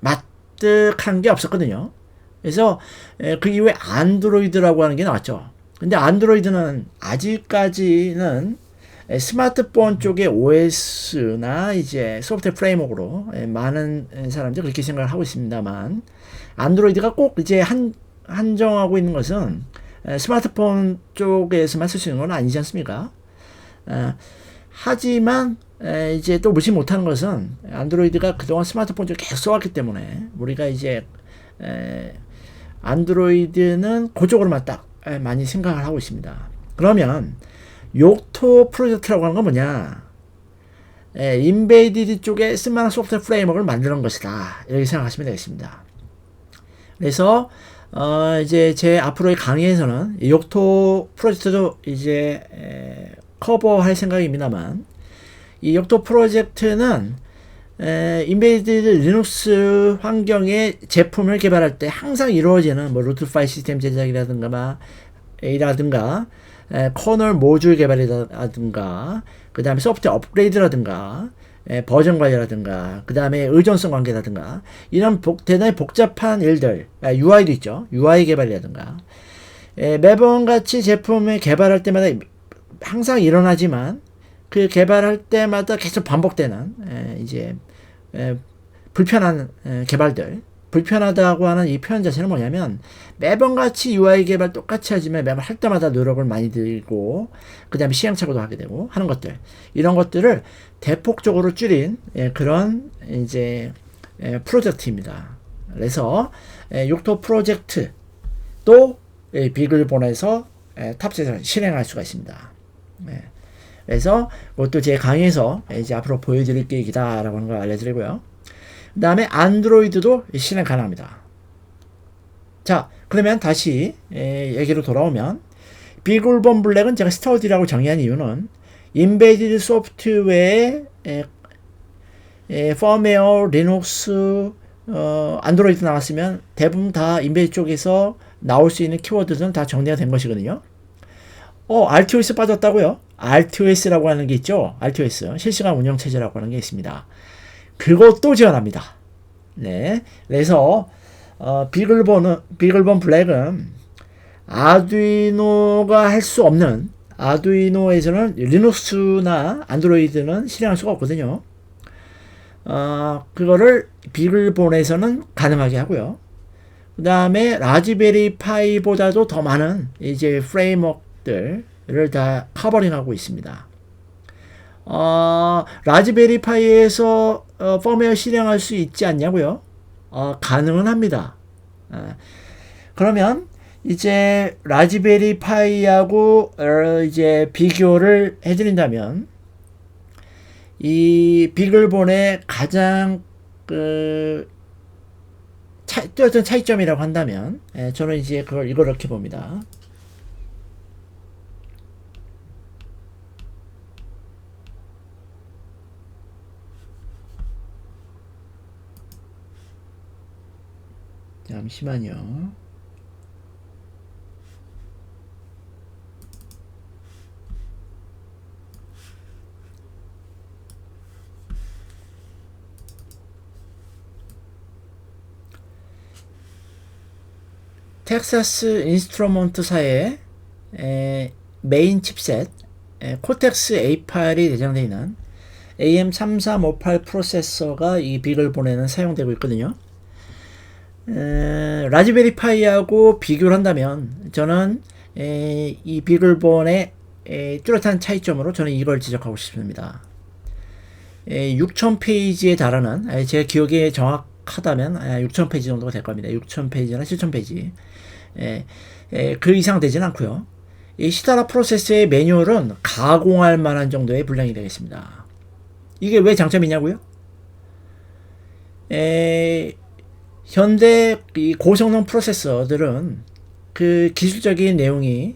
납득한 게 없었거든요. 그래서 그 이후에 안드로이드라고 하는 게 나왔죠. 근데 안드로이드는 아직까지는 스마트폰 쪽의 OS나 이제 소프트웨어 프레임워크로 많은 사람들이 그렇게 생각을 하고 있습니다만, 안드로이드가 꼭 이제 한정하고 있는 것은 스마트폰 쪽에서만 쓸 수 있는 건 아니지 않습니까? 하지만 이제 또 무시 못하는 것은 안드로이드가 그동안 스마트폰 쪽에 계속 써왔기 때문에 우리가 이제 안드로이드는 그쪽으로만 딱 많이 생각을 하고 있습니다. 그러면 욕토 프로젝트라고 하는 건 뭐냐? 인베이디드 쪽에 쓸만한 소프트웨어 프레임워크를 만드는 것이다. 이렇게 생각하시면 되겠습니다. 그래서 이제 제 앞으로의 강의에서는 욕토 프로젝트도 이제 커버할 생각입니다만, 이 욕토 프로젝트는 인베이디드 리눅스 환경의 제품을 개발할 때 항상 이루어지는 뭐 루트 파일 시스템 제작이라든가 커널 모듈 개발이라든가 그 다음에 소프트웨어 업그레이드라든가 버전 관리라든가 그 다음에 의존성 관계라든가 이런 대단히 복잡한 일들, UI도 있죠. UI 개발이라든가 매번 같이 제품을 개발할 때마다 항상 일어나지만 그 개발할 때마다 계속 반복되는 이제 불편한 개발들, 불편하다고 하는 이 표현 자체는 뭐냐면 매번 같이 UI 개발 똑같이 하지만 매번 할 때마다 노력을 많이 들고 그 다음에 시행착오도 하게 되고 하는 것들, 이런 것들을 대폭적으로 줄인 그런 이제 프로젝트입니다. 그래서 욕토 프로젝트도 비글본에서 탑재해서 실행할 수가 있습니다. 그래서 그것도 제 강의에서 이제 앞으로 보여드릴 계획이다라고 하는 걸 알려드리고요. 그 다음에 안드로이드도 실행 가능합니다. 자, 그러면 다시 얘기로 돌아오면 비글본 블랙은 제가 스터디라고 정의한 이유는 인베디드 소프트웨어의 펌웨어, 리눅스, 안드로이드 나왔으면 대부분 다 인베디드 쪽에서 나올 수 있는 키워드들은 다 정리가 된 것이거든요. RTOS 빠졌다고요? RTOS라고 하는 게 있죠. RTOS, 실시간 운영체제라고 하는 게 있습니다. 그것도 지원합니다. 네. 그래서, 비글본 블랙은 아두이노가 할 수 없는, 아두이노에서는 리눅스나 안드로이드는 실행할 수가 없거든요. 그거를 비글본에서는 가능하게 하고요. 그 다음에 라즈베리 파이보다도 더 많은 이제 프레임워크들을 다 커버링하고 있습니다. 라즈베리 파이에서 펌웨어 실행할 수 있지 않냐고요? 가능은 합니다. 그러면 이제 라즈베리 파이하고 이제 비교를 해드린다면 이 비글본의 가장 뚜렷한 차이점이라고 한다면 저는 이제 그걸 이렇게 봅니다. 잠시만요. 텍사스 인스트루먼트사의 메인 칩셋 코텍스 A8이 내장되어 있는 AM3358 프로세서가 이 비글본에는 사용되고 있거든요. 라즈베리 파이하고 비교를 한다면 저는 이 비글본의 뚜렷한 차이점으로 저는 이걸 지적하고 싶습니다. 6000페이지에 달하는, 제 기억에 정확하다면 6000페이지 정도가 될 겁니다. 6000페이지나 7000페이지 그 이상 되진 않고요. 이 시다라 프로세스의 매뉴얼은 가공할 만한 정도의 분량이 되겠습니다. 이게 왜 장점이냐고요? 현대 이 고성능 프로세서들은 그 기술적인 내용이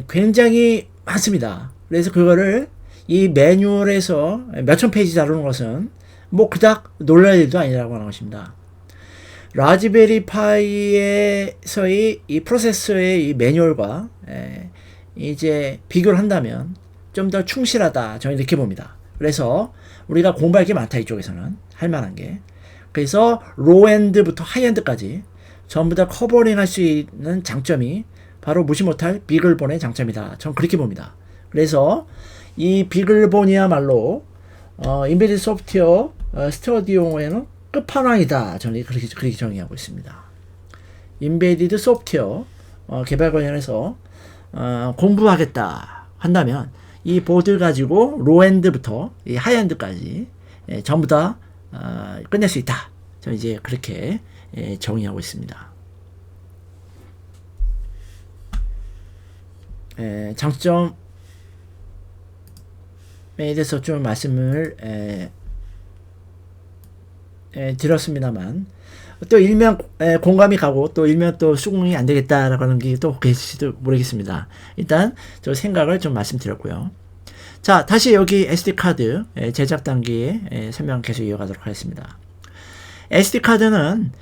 굉장히 많습니다. 그래서 그거를 이 매뉴얼에서 몇천 페이지 다루는 것은 뭐 그닥 놀랄 일도 아니라고 하는 것입니다. 라즈베리 파이에서의 이 프로세서의 이 매뉴얼과 이제 비교를 한다면 좀 더 충실하다, 저는 이렇게 봅니다. 그래서 우리가 공부할 게 많다, 이쪽에서는 할 만한 게. 그래서 로엔드부터 하이엔드까지 전부 다 커버링 할 수 있는 장점이 바로 무시 못할 비글본의 장점이다. 저는 그렇게 봅니다. 그래서 이 비글본이야말로 인베디드 소프트웨어 스터디용에는 끝판왕이다. 저는 그렇게 정의하고 있습니다. 인베디드 소프트웨어 개발 관련해서 공부하겠다 한다면 이 보드 가지고 로엔드부터 이 하이엔드까지 전부 다 끝낼 수 있다. 저는 이제 그렇게 정의하고 있습니다. 장점에 대해서 좀 말씀을 드렸습니다만 또 일면 공감이 가고 또 일면 또 수긍이 안 되겠다라고 하는 게 또 계실지도 모르겠습니다. 일단 저 생각을 좀 말씀드렸고요. 자, 다시 여기 SD카드 제작 단계의 설명 계속 이어가도록 하겠습니다. SD카드는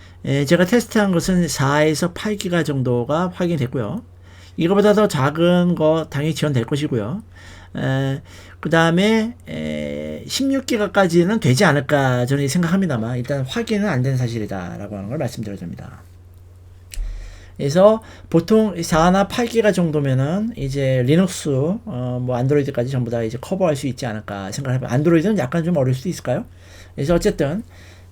제가 테스트한 것은 4에서 8기가 정도가 확인됐고요. 이거보다 더 작은 거 당연히 지원될 것이고요. 그 다음에 16기가까지는 되지 않을까 저는 생각합니다만 일단 확인은 안 된 사실이다 라고 하는 걸 말씀드려야 됩니다. 그래서 보통 4나 8기가 정도면은 이제 리눅스 뭐 안드로이드까지 전부 다 이제 커버할 수 있지 않을까 생각합니다. 안드로이드는 약간 좀 어려울 수도 있을까요? 그래서 어쨌든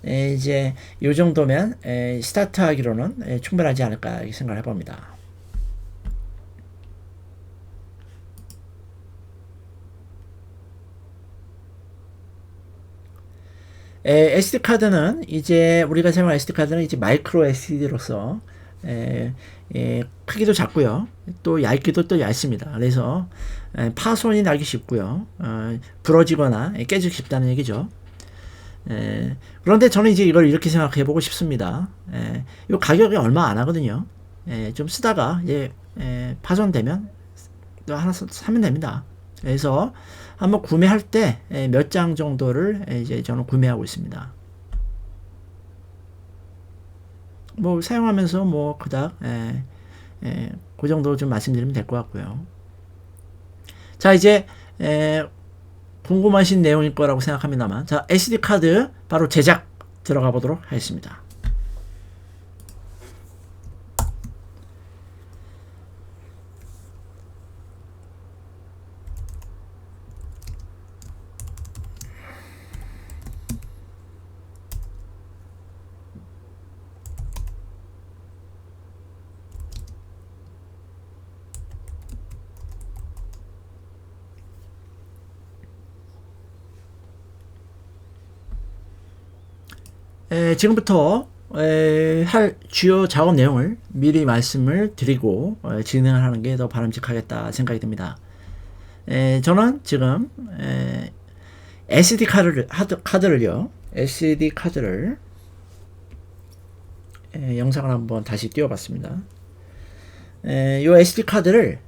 이제 요 정도면 스타트하기로는 충분하지 않을까 이렇게 생각을 해봅니다. SD카드는 이제 우리가 사용할 SD카드는 이제 마이크로 SD로서 크기도 작고요. 또 얇기도 또 얇습니다. 그래서 파손이 나기 쉽고요. 부러지거나 깨지기 쉽다는 얘기죠. 그런데 저는 이제 이걸 이렇게 생각해 보고 싶습니다. 이 가격이 얼마 안 하거든요. 좀 쓰다가 이제 파손되면 또 하나 사면 됩니다. 그래서 한번 구매할 때 몇 장 정도를 이제 저는 구매하고 있습니다. 뭐 사용하면서 뭐 그닥 그 정도 좀 말씀드리면 될 것 같고요. 자, 이제 궁금하신 내용일 거라고 생각합니다만, 자, SD 카드 바로 제작 들어가 보도록 하겠습니다. 지금부터 할 주요 작업 내용을 미리 말씀을 드리고 진행을 하는 게 더 바람직하겠다 생각이 듭니다. 저는 지금 SD 카드를요, SD 카드를 영상을 한번 다시 띄워봤습니다. 이 SD 카드를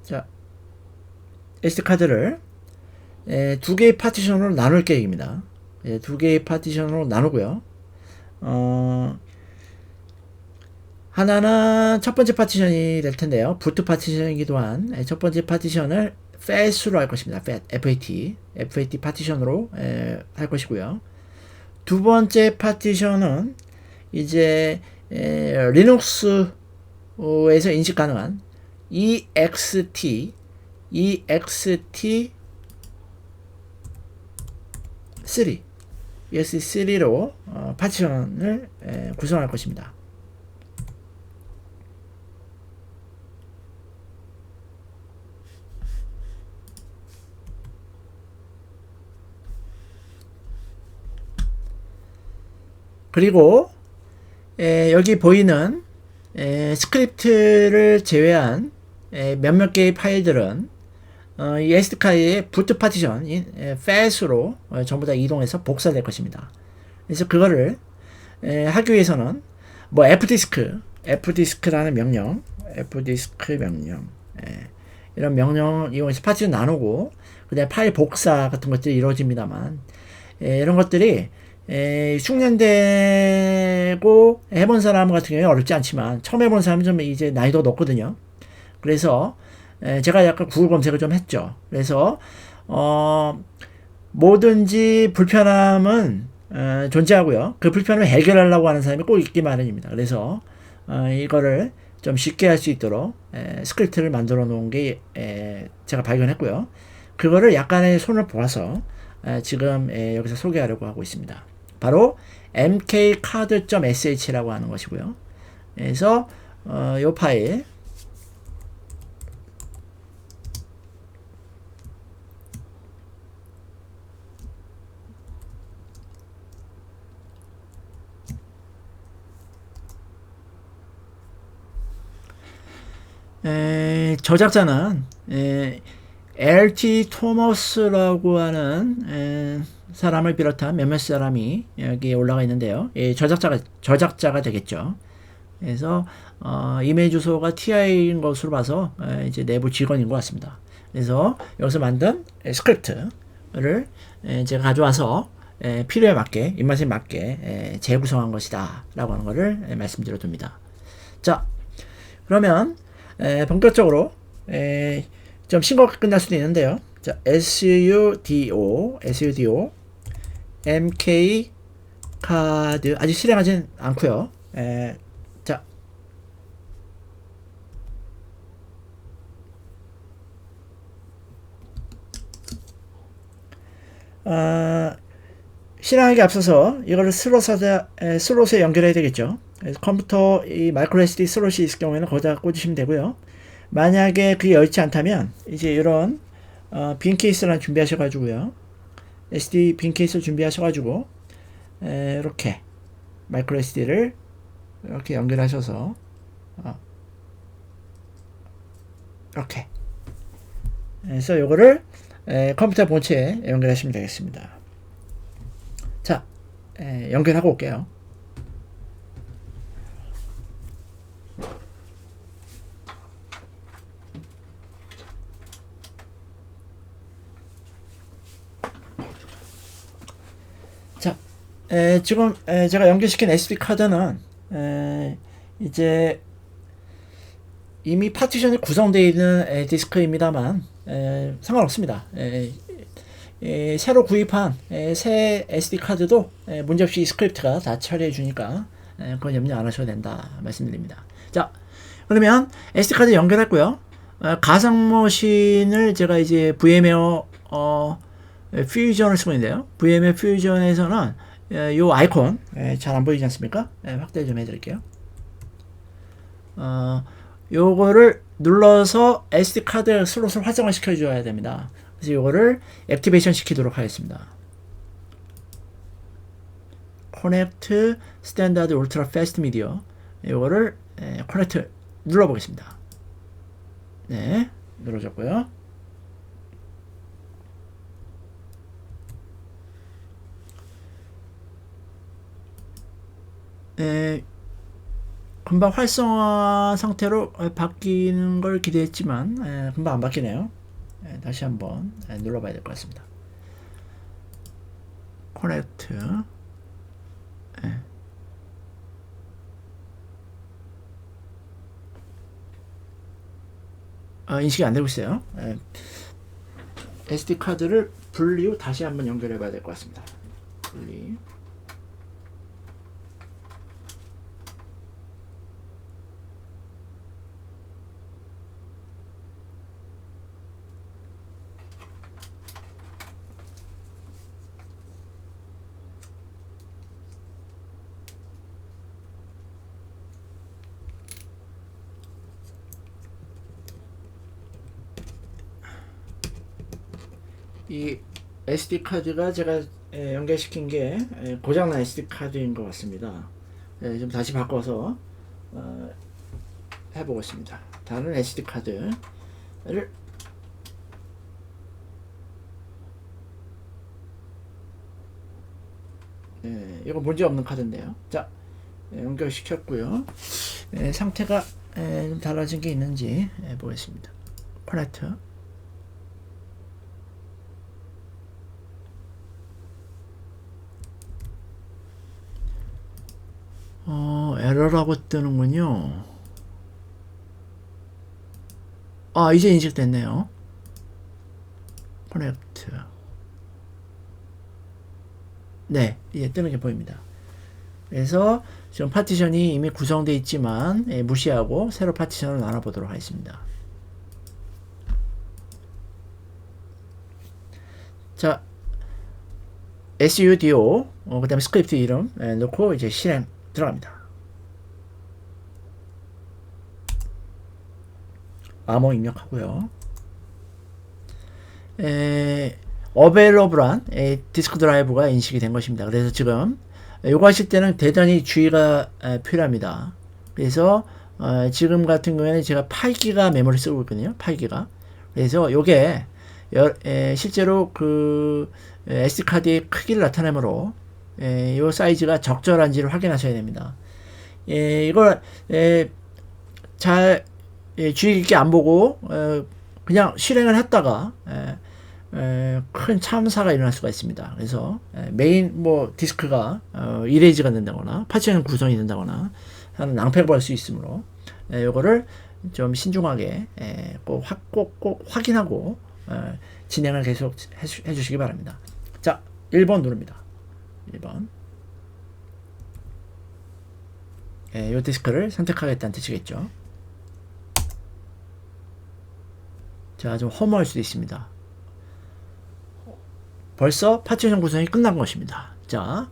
자, SD 카드를 두 개의 파티션으로 나눌 계획입니다. 두 개의 파티션으로 나누고요. 하나는 첫 번째 파티션이 될 텐데요. 부트 파티션이기도 한 첫 번째 파티션을 FAT으로 할 것입니다. FAT 파티션으로 할 것이고요. 두 번째 파티션은 이제 리눅스에서 인식 가능한 EXT3 EXT3로 파티션을 구성할 것입니다. 그리고 여기 보이는 스크립트를 제외한 몇몇 개의 파일들은 이 SD카드의 부트 파티션인 FAT으로 전부 다 이동해서 복사될 것입니다. 그래서 그거를 하기 위해서는 뭐 fdisk라는 명령, fdisk 명령, 이런 명령을 이용해서 파티션 나누고 그다음에 파일 복사 같은 것들이 이루어집니다만 이런 것들이 숙련되고 해본 사람 같은 경우에 어렵지 않지만 처음 해본 사람은 좀 이제 난이도가 높거든요. 그래서 제가 약간 구글 검색을 좀 했죠. 그래서 뭐든지 불편함은 존재하고요. 그 불편함을 해결하려고 하는 사람이 꼭 있기 마련입니다. 그래서 이거를 좀 쉽게 할 수 있도록 스크립트를 만들어 놓은 게 제가 발견했고요. 그거를 약간의 손을 보아서 지금 여기서 소개하려고 하고 있습니다. 바로 mkcard.sh라고 하는 것이고요. 그래서 요 파일 저작자는 LT 토머스라고 하는 사람을 비롯한 몇몇 사람이 여기에 올라가 있는데요. 저작자가 되겠죠. 그래서 이메일 주소가 TI인 것으로 봐서 이제 내부 직원인 것 같습니다. 그래서 여기서 만든 스크립트를 제가 가져와서 필요에 맞게, 입맛에 맞게 재구성한 것이다 라고 하는 것을 말씀드려 둡니다. 자, 그러면 본격적으로 좀 싱겁게 끝날 수도 있는데요. 자, sudo mk 카드 아직 실행하진 않고요. 자, 실행하기 앞서서 이거를 슬롯에 연결해야 되겠죠. 그래서 컴퓨터 이 마이크로 SD 슬롯이 있을 경우에는 거기다 꽂으시면 되고요. 만약에 그게 여의치 않다면 이제 이런 빈 케이스를 준비하셔가지고요. SD 빈 케이스를 준비하셔가지고 이렇게 마이크로 SD를 이렇게 연결하셔서 이렇게 그래서 요거를 컴퓨터 본체에 연결하시면 되겠습니다. 자, 연결하고 올게요. 자, 지금 제가 연결시킨 SD 카드는 이제 이미 파티션이 구성되어 있는 디스크입니다만 상관없습니다. 새로 구입한 새 SD 카드도 문제없이 이 스크립트가 다 처리해 주니까 그건 염려 안 하셔도 된다 말씀드립니다. 자, 그러면 SD 카드 연결했고요. 가상 머신을 제가 이제 VM웨어 퓨전을 쓰고 있는데요. VM웨어 퓨전에서는 요 아이콘 잘 안 보이지 않습니까? 확대 좀 해드릴게요. 요거를 눌러서 SD 카드 슬롯을 활성화 시켜줘야 됩니다. 그래서 요거를 액티베이션 시키도록 하겠습니다. Connect Standard Ultra Fast Media 요거를 Connect 눌러보겠습니다. 네, 눌러졌고요. 금방 활성화 상태로 바뀌는 걸 기대했지만 금방 안 바뀌네요. 다시 한번 눌러봐야 될 것 같습니다. 커넥트 인식이 안 되고 있어요. SD 카드를 분리 후 다시 한번 연결해 봐야 될 것 같습니다. 분리. 이 SD 카드가 제가 연결시킨 게 고장난 SD 카드인 것 같습니다. 좀 다시 바꿔서 해보겠습니다. 다른 SD 카드를 이거 문제 없는 카드인데요. 자, 연결시켰고요. 상태가 좀 달라진 게 있는지 보겠습니다. 커넥트. 에러라고 뜨는군요. 이제 인식됐네요. 커넥트. 네, 이제 뜨는 게 보입니다. 그래서 지금 파티션이 이미 구성되어 있지만 무시하고 새로 파티션을 나눠보도록 하겠습니다. 자, sudo 그 다음에 스크립트 이름 넣고 이제 실행 들어갑니다. 암호 입력하고요. 어베일러블한 디스크 드라이브가 인식이 된 것입니다. 그래서 지금 이거 하실 때는 대단히 주의가 필요합니다. 그래서 지금 같은 경우에는 제가 8기가 메모리 쓰고 있거든요. 8기가. 그래서 요게 실제로 그 SD카드의 크기를 나타내므로 요 사이즈가 적절한지를 확인하셔야 됩니다. 이걸 잘 주의 깊게 안 보고 그냥 실행을 했다가 큰 참사가 일어날 수가 있습니다. 그래서 메인 디스크가 이레이즈가 된다거나 파츠형 구성이 된다거나 하는 낭패가 벌 수 있으므로 요거를 좀 신중하게 꼭 확인하고 진행을 계속 해주시기 바랍니다. 자, 1번 누릅니다. 1번. 요 디스크를 선택하겠다는 뜻이겠죠. 자, 좀 허무할 수도 있습니다. 벌써 파티션 구성이 끝난 것입니다. 자,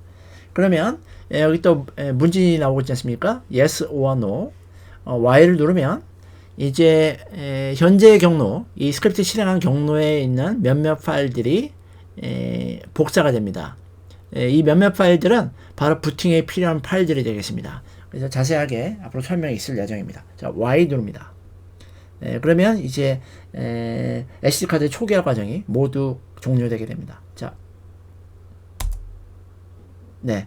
그러면 여기 또 문진이 나오고 있지 않습니까? Yes or No. Y를 누르면 이제 현재 경로, 이 스크립트 실행한 경로에 있는 몇몇 파일들이 복사가 됩니다. 이 몇몇 파일들은 바로 부팅에 필요한 파일들이 되겠습니다. 그래서 자세하게 앞으로 설명이 있을 예정입니다. 자, Y 누릅니다. 그러면 이제 SD카드 초기화 과정이 모두 종료되게 됩니다. 자, 네,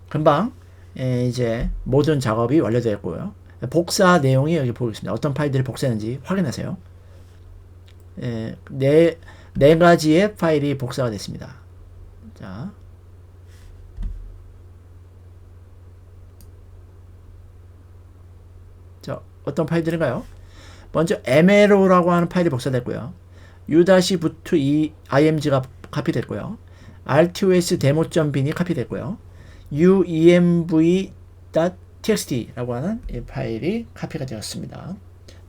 금방 이제 모든 작업이 완료되었고요. 복사 내용이 여기 보고 있습니다. 어떤 파일들이 복사했는지 확인하세요. 네 가지의 파일이 복사가 됐습니다. 자, 어떤 파일들인가요? 먼저 MLO라고 하는 파일이 복사됐고요. U-boot img가 카피됐고요. rtos demo.bin이 카피됐고요. uemv.txt라고 하는 이 파일이 카피가 되었습니다.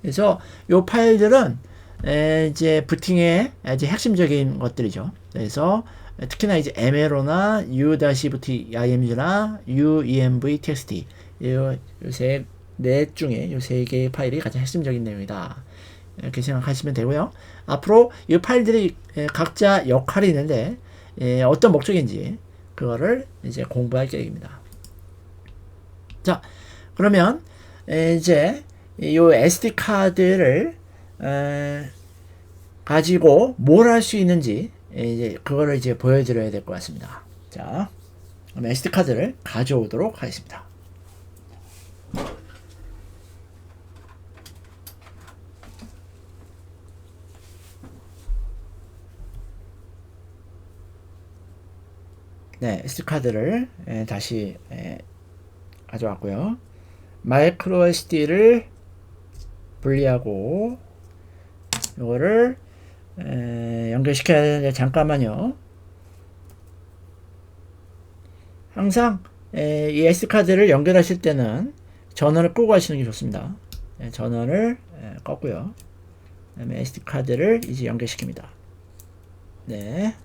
그래서 이 파일들은 이제 부팅의 이제 핵심적인 것들이죠. 그래서 특히나 이제 MLO나 u-boot img나 uemv.txt 요새 넷 중에 이 세 개의 파일이 가장 핵심적인 내용이다. 이렇게 생각하시면 되고요. 앞으로 이 파일들이 각자 역할이 있는데 어떤 목적인지 그거를 이제 공부할 계획입니다. 자, 그러면 이제 이 SD 카드를 가지고 뭘 할 수 있는지 이제 그거를 이제 보여드려야 될 것 같습니다. 자, 그럼 SD 카드를 가져오도록 하겠습니다. 네, SD카드를 다시 가져왔고요. 마이크로 SD를 분리하고 이거를 연결시켜야 되는데 잠깐만요. 항상 이 SD카드를 연결하실 때는 전원을 끄고 하시는 게 좋습니다. 전원을 껐고요. 그다음에 SD카드를 이제 연결시킵니다. 네,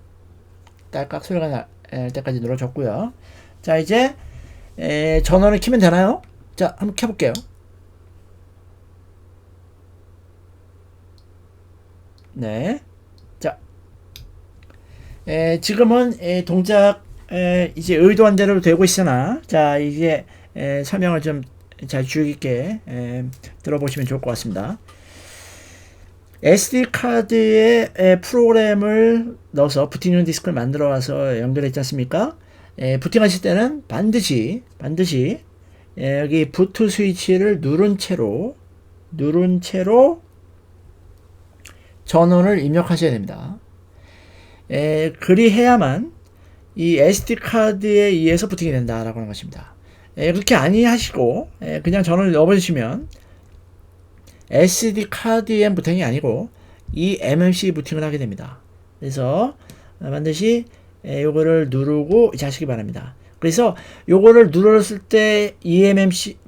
딸깍 소리가 날 때까지 눌러줬고요. 자, 이제 전원을 켜면 되나요? 자, 한번 켜볼게요. 네, 자, 지금은 동작 이제 의도한 대로 되고 있으나, 자, 이제 설명을 좀 잘 주의 깊게 들어보시면 좋을 것 같습니다. SD카드에 프로그램을 넣어서 부팅용 디스크를 만들어 와서 연결했지 않습니까? 부팅하실 때는 반드시 여기 부트 스위치를 누른 채로 전원을 입력하셔야 됩니다. 그리해야만 이 SD카드에 의해서 부팅이 된다라고 하는 것입니다. 그렇게 아니하시고 그냥 전원을 넣어버리시면 SD카드의 부팅이 아니고 이 MMC 부팅을 하게 됩니다. 그래서 반드시 요거를 누르고 하시기 바랍니다. 그래서 요거를 눌렀을 때 eMMC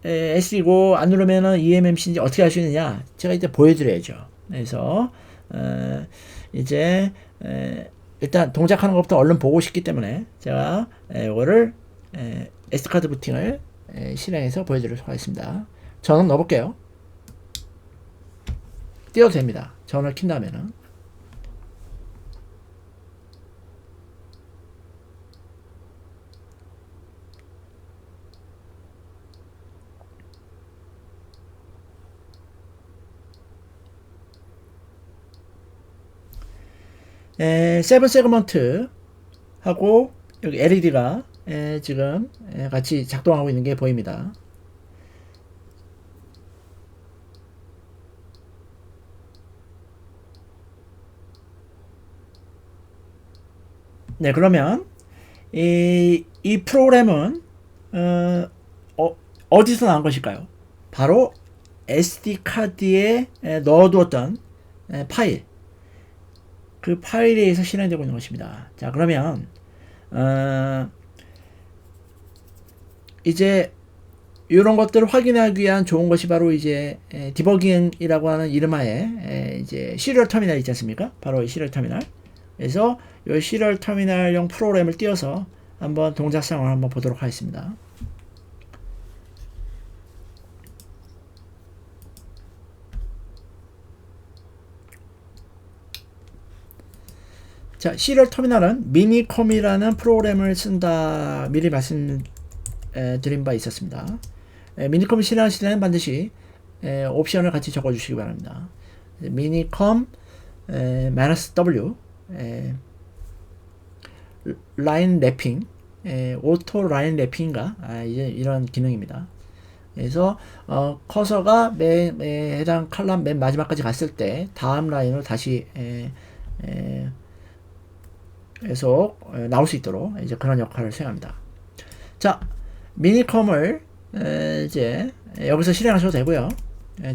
SD고 안 누르면은 eMMC인지 어떻게 할 수 있느냐 제가 이제 보여드려야죠. 그래서 이제 일단 동작하는 것부터 얼른 보고 싶기 때문에 제가 요거를 SD카드 부팅을 실행해서 보여드리도록 하겠습니다. 전원 넣어볼게요. 띄워도 됩니다. 전원을 킨다면은. 세븐 세그먼트 하고 여기 LED가 지금 같이 작동하고 있는 게 보입니다. 네, 그러면 이 프로그램은 어디서 나온 것일까요? 바로 SD 카드에 넣어두었던 파일, 그 파일에 의해서 실행되고 있는 것입니다. 자, 그러면 이제 이런 것들을 확인하기 위한 좋은 것이 바로 이제 디버깅이라고 하는 이름하에 이제 시리얼 터미널 있지 않습니까? 바로 이 시리얼 터미널. 그래서 이 시리얼 터미널용 프로그램을 띄워서 한번 동작 상황을 한번 보도록 하겠습니다. 자, 시리얼 터미널은 미니컴이라는 프로그램을 쓴다 미리 말씀드린 바 있었습니다. 미니컴 실행하실 때는 반드시 옵션을 같이 적어주시기 바랍니다. 미니컴 -w 라인 랩핑, 오토 라인 랩핑인가 이런 기능입니다. 그래서 커서가 해당 칼럼 맨 마지막까지 갔을 때 다음 라인으로 다시 계속 나올 수 있도록 이제 그런 역할을 수행합니다. 자, 미니컴을 이제 여기서 실행하셔도 되고요.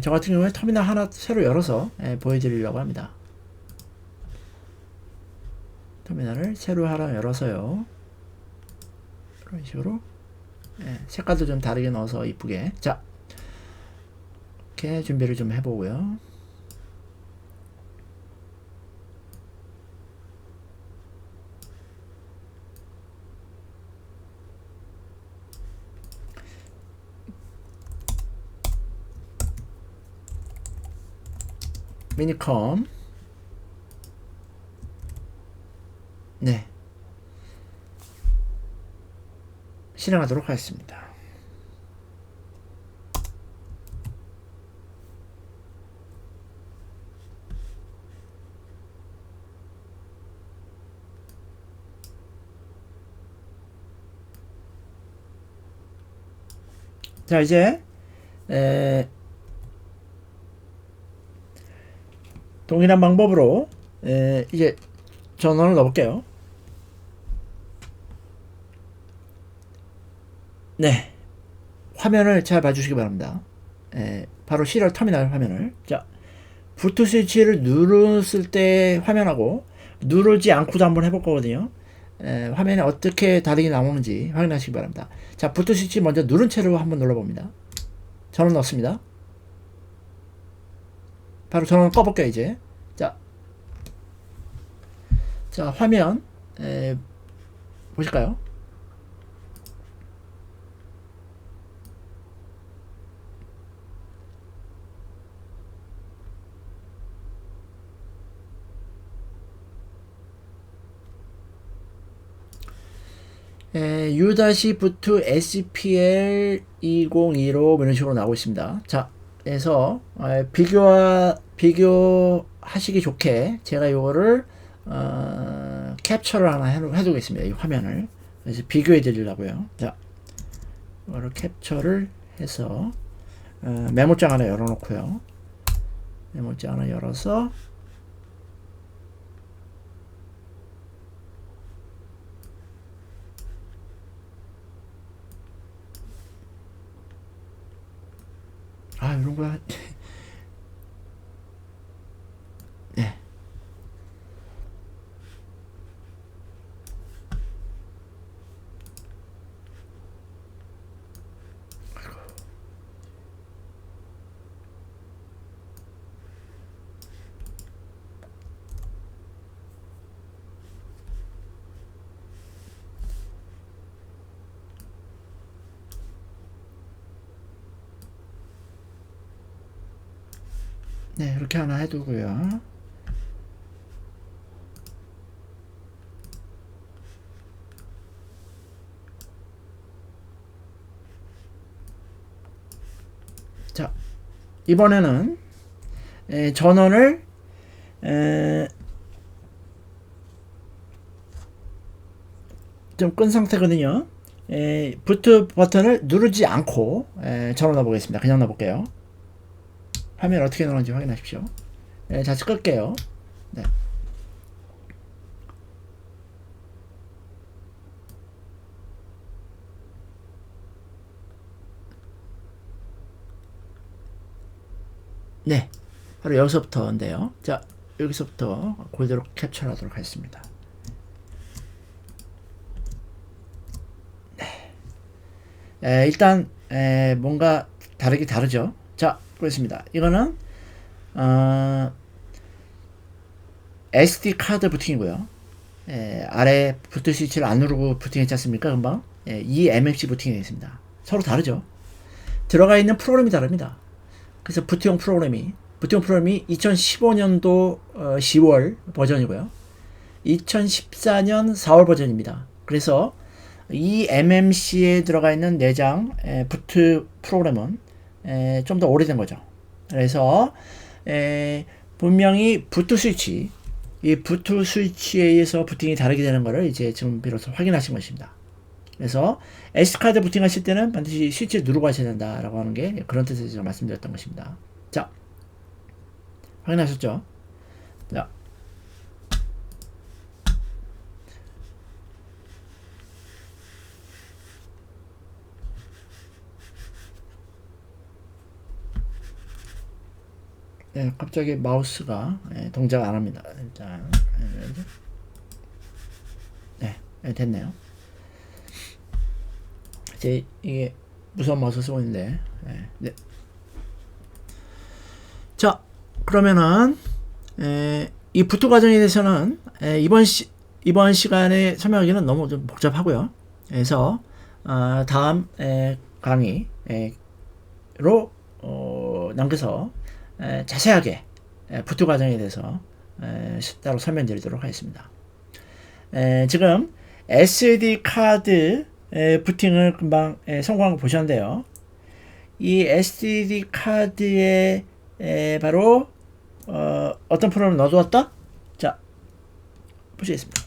저 같은 경우에 터미널 하나 새로 열어서 보여드리려고 합니다. 터미널을 새로 하나 열어서요. 이런 식으로 색깔도 좀 다르게 넣어서 이쁘게. 자, 이렇게 준비를 좀 해보고요. 미니컴. 네, 실행하도록 하겠습니다. 자, 이제 동일한 방법으로 이제 전원을 넣어볼게요. 네, 화면을 잘 봐주시기 바랍니다. 바로 시리얼 터미널 화면을. 자, 부트 스위치를 누르실 때 화면하고 누르지 않고도 한번 해볼 거거든요. 화면에 어떻게 다르게 나오는지 확인하시기 바랍니다. 자, 부트 스위치 먼저 누른 채로 한번 눌러봅니다. 전원 넣습니다. 바로 전원 꺼볼게요, 이제. 자, 화면 보실까요? U-부트 SPL 2015 이런 식으로 나오고 있습니다. 자, 그래서 비교하시기 좋게 제가 이거를 캡처를 하나 해두겠습니다. 이 화면을. 그래서 비교해 드리려고요. 자, 이거를 캡처를 해서 메모장 하나 열어놓고요. 메모장 하나 열어서 이런 거야. 네. 네, 이렇게 하나 해두고요. 자, 이번에는 전원을 좀 끈 상태거든요. 부트 버튼을 누르지 않고 전원 넣어보겠습니다. 그냥 넣어볼게요. 화면 어떻게 나오는지 확인하십시오. 다시 끌게요. 네. 네, 바로 여기서부터인데요. 자, 여기서부터 그대로 캡처하도록 하겠습니다. 네. 일단 뭔가 다르죠. 자, 보겠습니다. 이거는 SD 카드 부팅이고요. 아래 부트 스위치를 안 누르고 부팅했지 않습니까? 금방 이 MMC 부팅이 되어 있습니다. 서로 다르죠. 들어가 있는 프로그램이 다릅니다. 그래서 부트용 프로그램이 2015년도 10월 버전이고요. 2014년 4월 버전입니다. 그래서 이 MMC에 들어가 있는 내장 부트 프로그램은 좀 더 오래된 거죠. 그래서 분명히 부트 스위치, 이 부트 스위치에 의해서 부팅이 다르게 되는 것을 이제 지금 비로소 확인하신 것입니다. 그래서 SD카드 부팅하실 때는 반드시 스위치를 누르고 하셔야 된다라고 하는 게 그런 뜻에서 제가 말씀드렸던 것입니다. 자, 확인하셨죠? 자, 네, 갑자기 마우스가 동작 안 합니다. 일단 네, 됐네요. 이제 이게 무서운 마우스 쓰고 있는데 네. 자, 그러면은 이 부트 과정에 대해서는 이번 시간에 설명하기는 너무 좀 복잡하고요. 그래서 다음 강의로 남겨서 자세하게 부트 과정에 대해서 따로 설명드리도록 하겠습니다. 지금 SD 카드 부팅을 금방 성공한 거 보셨는데요. 이 SD 카드에 바로 어떤 프로그램을 넣어두었다? 자, 보시겠습니다.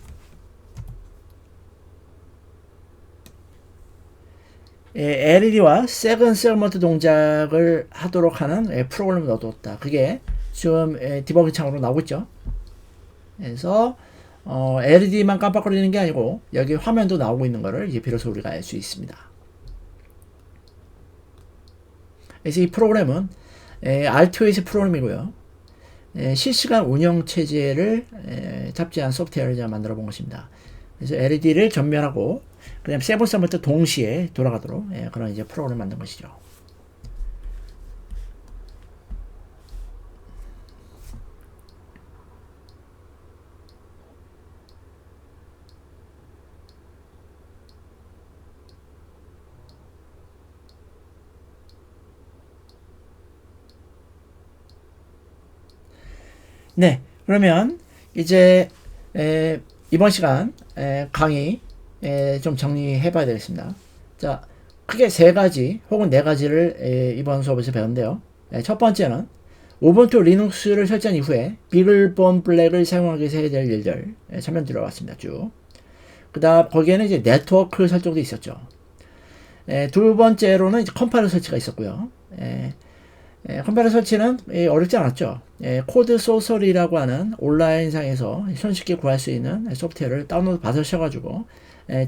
LED와 세건 셀먼트 동작을 하도록 하는 프로그램을 넣어두었다. 그게 지금 디버깅 창으로 나오고 있죠. 그래서 LED만 깜빡거리는 게 아니고 여기 화면도 나오고 있는 것을 이제 비로소 우리가 알 수 있습니다. 그래서 이 프로그램은 RTOS 프로그램이고요. 실시간 운영 체제를 탑재한 소프트웨어를 제가 만들어 본 것입니다. 그래서 LED를 전면하고 그다음 세븐 셀먼트 동시에 돌아가도록 그런 이제 프로그램을 만든 것이죠. 네, 그러면 이제 이번 시간 강의 좀 정리해 봐야 되겠습니다. 자, 크게 세 가지 혹은 네 가지를 이번 수업에서 배웠는데요. 첫 번째는 우분투 리눅스를 설정 이후에 비글본 블랙을 사용하기 위해서 해야 될 일들 설명 들어봤습니다. 쭉. 그 다음 거기에는 이제 네트워크 설정도 있었죠. 두 번째로는 이제 컴파일러 설치가 있었고요. 컴파일러 설치는 어렵지 않았죠. 코드 소설이라고 하는 온라인상에서 손쉽게 구할 수 있는 소프트웨어를 다운로드 받으셔가지고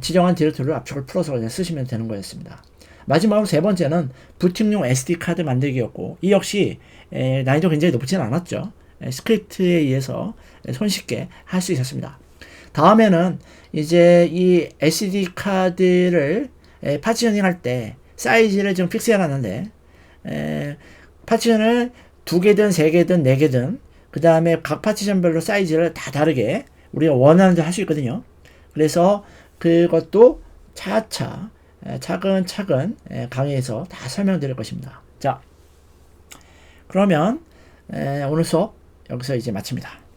지정한 디렉토리로 압축을 풀어서 그냥 쓰시면 되는 거였습니다. 마지막으로 세 번째는 부팅용 SD 카드 만들기였고, 이 역시 난이도 굉장히 높지는 않았죠. 스크립트에 의해서 손쉽게 할 수 있었습니다. 다음에는 이제 이 SD 카드를 파티셔닝 할 때 사이즈를 좀 픽스해 놨는데 파티션을 2개든 3개든 4개든 그 다음에 각 파티션별로 사이즈를 다 다르게 우리가 원하는 대로 할 수 있거든요. 그래서 그것도 차차 차근차근 강의에서 다 설명드릴 것입니다. 자, 그러면 오늘 수업 여기서 이제 마칩니다.